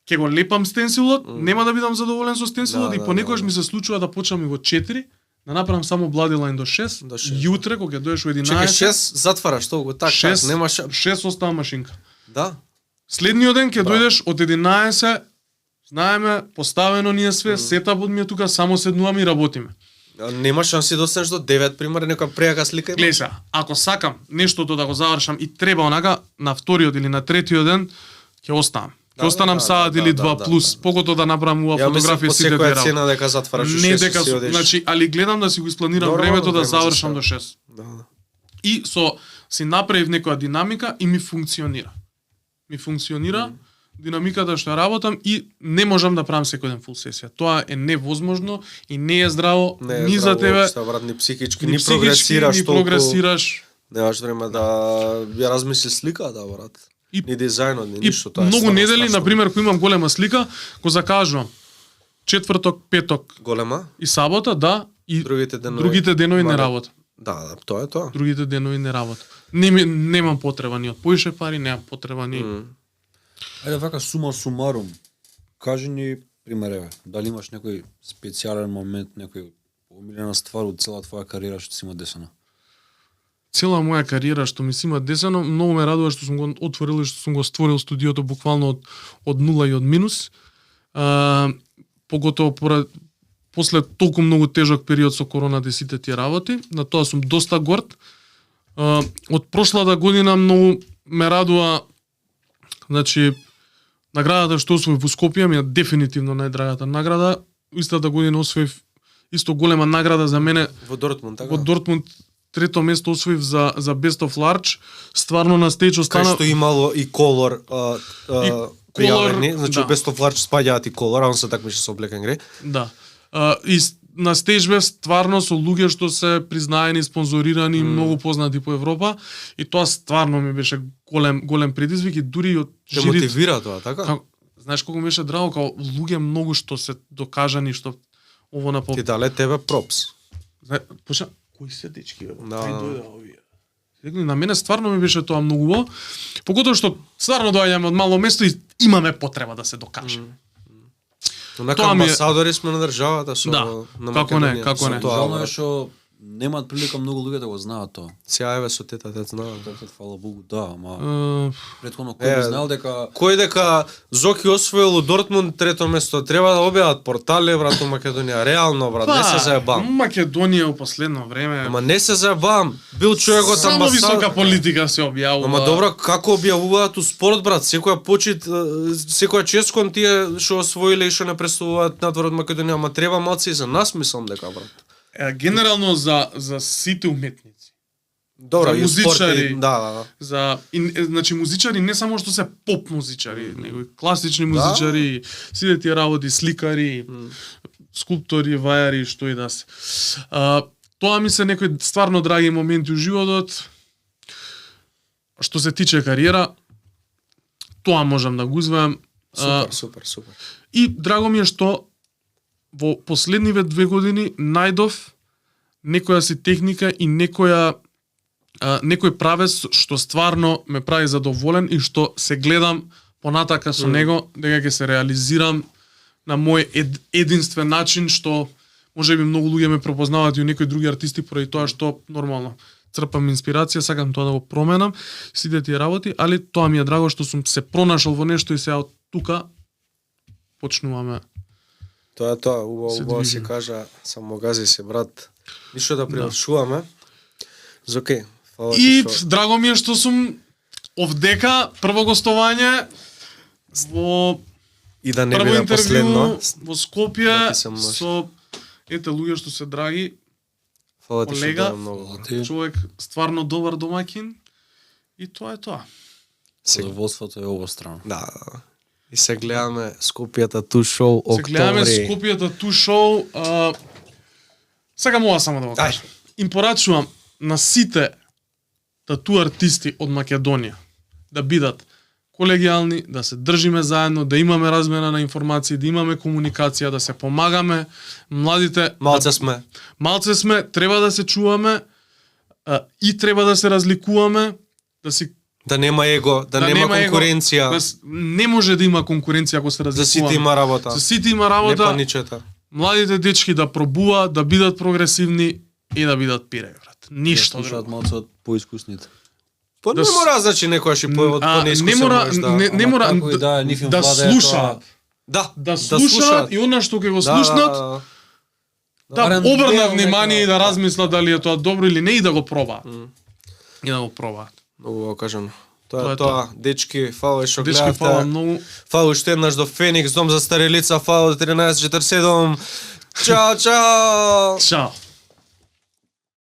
ќе го лепам стенсилот, нема да бидам задоволен со стенсилот Да, и да, понекогаш да. ми се случува да почнам и во 4, да направам само бладилайн до 6, До 6, јутре кога ќе доеш во 11, Чекај, 6 затвараш толку, така, 6, нема 6 остава машинка. Да. Следниот ден ќе Браво. дојдеш од 11, знаеме, поставено ни е све, сетапот ми е тука, само седнуваме и работиме. Нема шанси да останеш до 9, пример, нека преака слика. Гледај се, ако сакам нештото да го завршам и треба онака, на вториот или на третиот ден, ќе оставам. Ќе останам саат или два плюс, покото да направам ува Ја мислам фотографија по и сите секоја тие цена работи. дека затвараш у 6 Не дека, си одиш. значи, али гледам да си го испланирам Нормално времето да време за завршам све. до 6. Да, да. И си направив некоја динамика и ми функционира. Ми функционира динамиката што работам и не можам да правам секој ден фул сесија. Тоа е невозможно и не е здраво Не е ни за здраво тебе, уопште, брат, ни психички, ни ни прогресираш ни толку. прогресираш. Немаш време да ја размисли сликата, брат. И- Ни дизајнот, ни И ништо, тоа е многу стварно недели, страшно. на пример, кога имам голема слика, го закажувам. Четврток, петок Голема, и сабота, да, и другите денови не мале. работа. Да, тоа е тоа. Другите денови не работа. Немам потреба ни од поише пари, немам потреба ни. Ајде вака сума сумарум. Кажи ни пример, еве, дали имаш некој специјален момент, некој омилена ствар од цела твоја кариера што си има десена? Цела моја кариера што ми се има десено, многу ме радува што сум го отворил и што сум го створил студиото буквално од нула и од минус. Поготово после толку многу тежок период со короната и сите тие работи, на тоа сум доста горд. Од прошлата година многу ме радува, значи, наградата што освоив во Скопје ми е дефинитивно најдрагата награда. Истата година освоив исто голема награда за мене Во Дортмунд, така? во Дортмунд, трето место освоив за Best of Large. Стварно на стејч Кај остана што имало и колор пријавени, Color, значи да. Best of Large спаѓаат и колор, а он се такмише со Black and Grey. Да. На стејч бев стварно со луѓе што се признаени, спонзорирани, многу познати по Европа и тоа стварно ми беше голем предизвик и дури од Те жирит. мотивира тоа, така? Знаеш колку ми беше драго као луѓе многу што се докажани што ово на Ти дале тебе пропс. Почна, кои се дечки бе? Да. Кај дојде овие? Секој на мене стварно ми беше тоа многу убаво, поготово што стварно доаѓаме од мало место и имаме потреба да се докажеме. Онака Тоа ми е- амбасадори сме на државата со Да, на како не, Македонија, како со не. тоа, Жално е брат. што немаат прилика многу луѓе да го знаат тоа. Сега еве со тета знаат. Фала Богу, да, ама Е, претходно кој би Е, знаел дека Кој дека Зоки освоил у Дортмунд трето место, треба да објават портали, брат, у Македонија. Реално, брат, не се заебам. Македонија у последно време. Ама не се заебам. Бил човекот само амбасадор. висока политика се објавува. Ама добро, како објавуваат у спорт, брат? Секоја почит, секоја чест кон тие што освоиле и што не представуваат надвор од Македонија, ама треба малце и за нас, мислам дека, брат. Генерално за сите уметници. Добро, За и у спорт, музичари. и- да. Значи музичари не само што се поп музичари, него и класични музичари, сите тие работи, сликари, скулптори, вајари, што и да се. Тоа ми се некои стварно драги моменти у животот. Што се тиче кариера, тоа можам да го извајам. Супер. И драго ми е што во последниве 2 години најдов некоја си техника и некој правец што стварно ме прави задоволен и што се гледам понатака со него дека ќе се реализирам на мој единствен начин што можеби многу луѓе ме препознаваат и у некои други артисти поради тоа што нормално црпам инспирација, сакам тоа да го променам сите тие работи, али тоа ми е драго што сум се пронашол во нешто и сега од тука почнуваме. Тоа е тоа, Се убаво си движиме. кажа, само гази се, брат. Ништо да привршуваме. Зоке, фала И ти што... драго ми е што сум овдека прво гостување во И да не прво биде интервју последно. во Скопје Да ти се може. со луѓе што се драги, Фала ти што колега. дојде многу. човек стварно добар домаќин и тоа е тоа. задоволството е обострано. Да. И се гледаме Скопјата ту шоу Се гледаме октомври. Скопјата ту шоу. Сакам ова само да го кажам. Им порачувам на сите тату артисти од Македонија да бидат колегијални, да се држиме заедно, да имаме размена на информации, да имаме комуникација, да се помагаме. Младите малце сме, треба да се чуваме и треба да се разликуваме, да нема его, да нема конкуренција. Не може да има конкуренција ако се разликуваме. За сите има работа. За сите има работа. Не паничета. Младите дечки да пробуваат, да бидат прогресивни и да бидат пиреви, брат. Ништо да слушаат друго. малце од поискусните. Па не мора, значи некојаш и по-неискусен не мора да слушаат. Да слушаат и она што ќе го слушнат, да обрнат внимание и да размислат дали е тоа добро или не и да го пробаат. И да го пробаат. Многу кажано. Тоа е тоа. Дечки, фала што гледате. Дечки, фала многу. Фала уште еднаш до Феникс, дом за стари лица, фала до 1347. Чао, чао. Чао.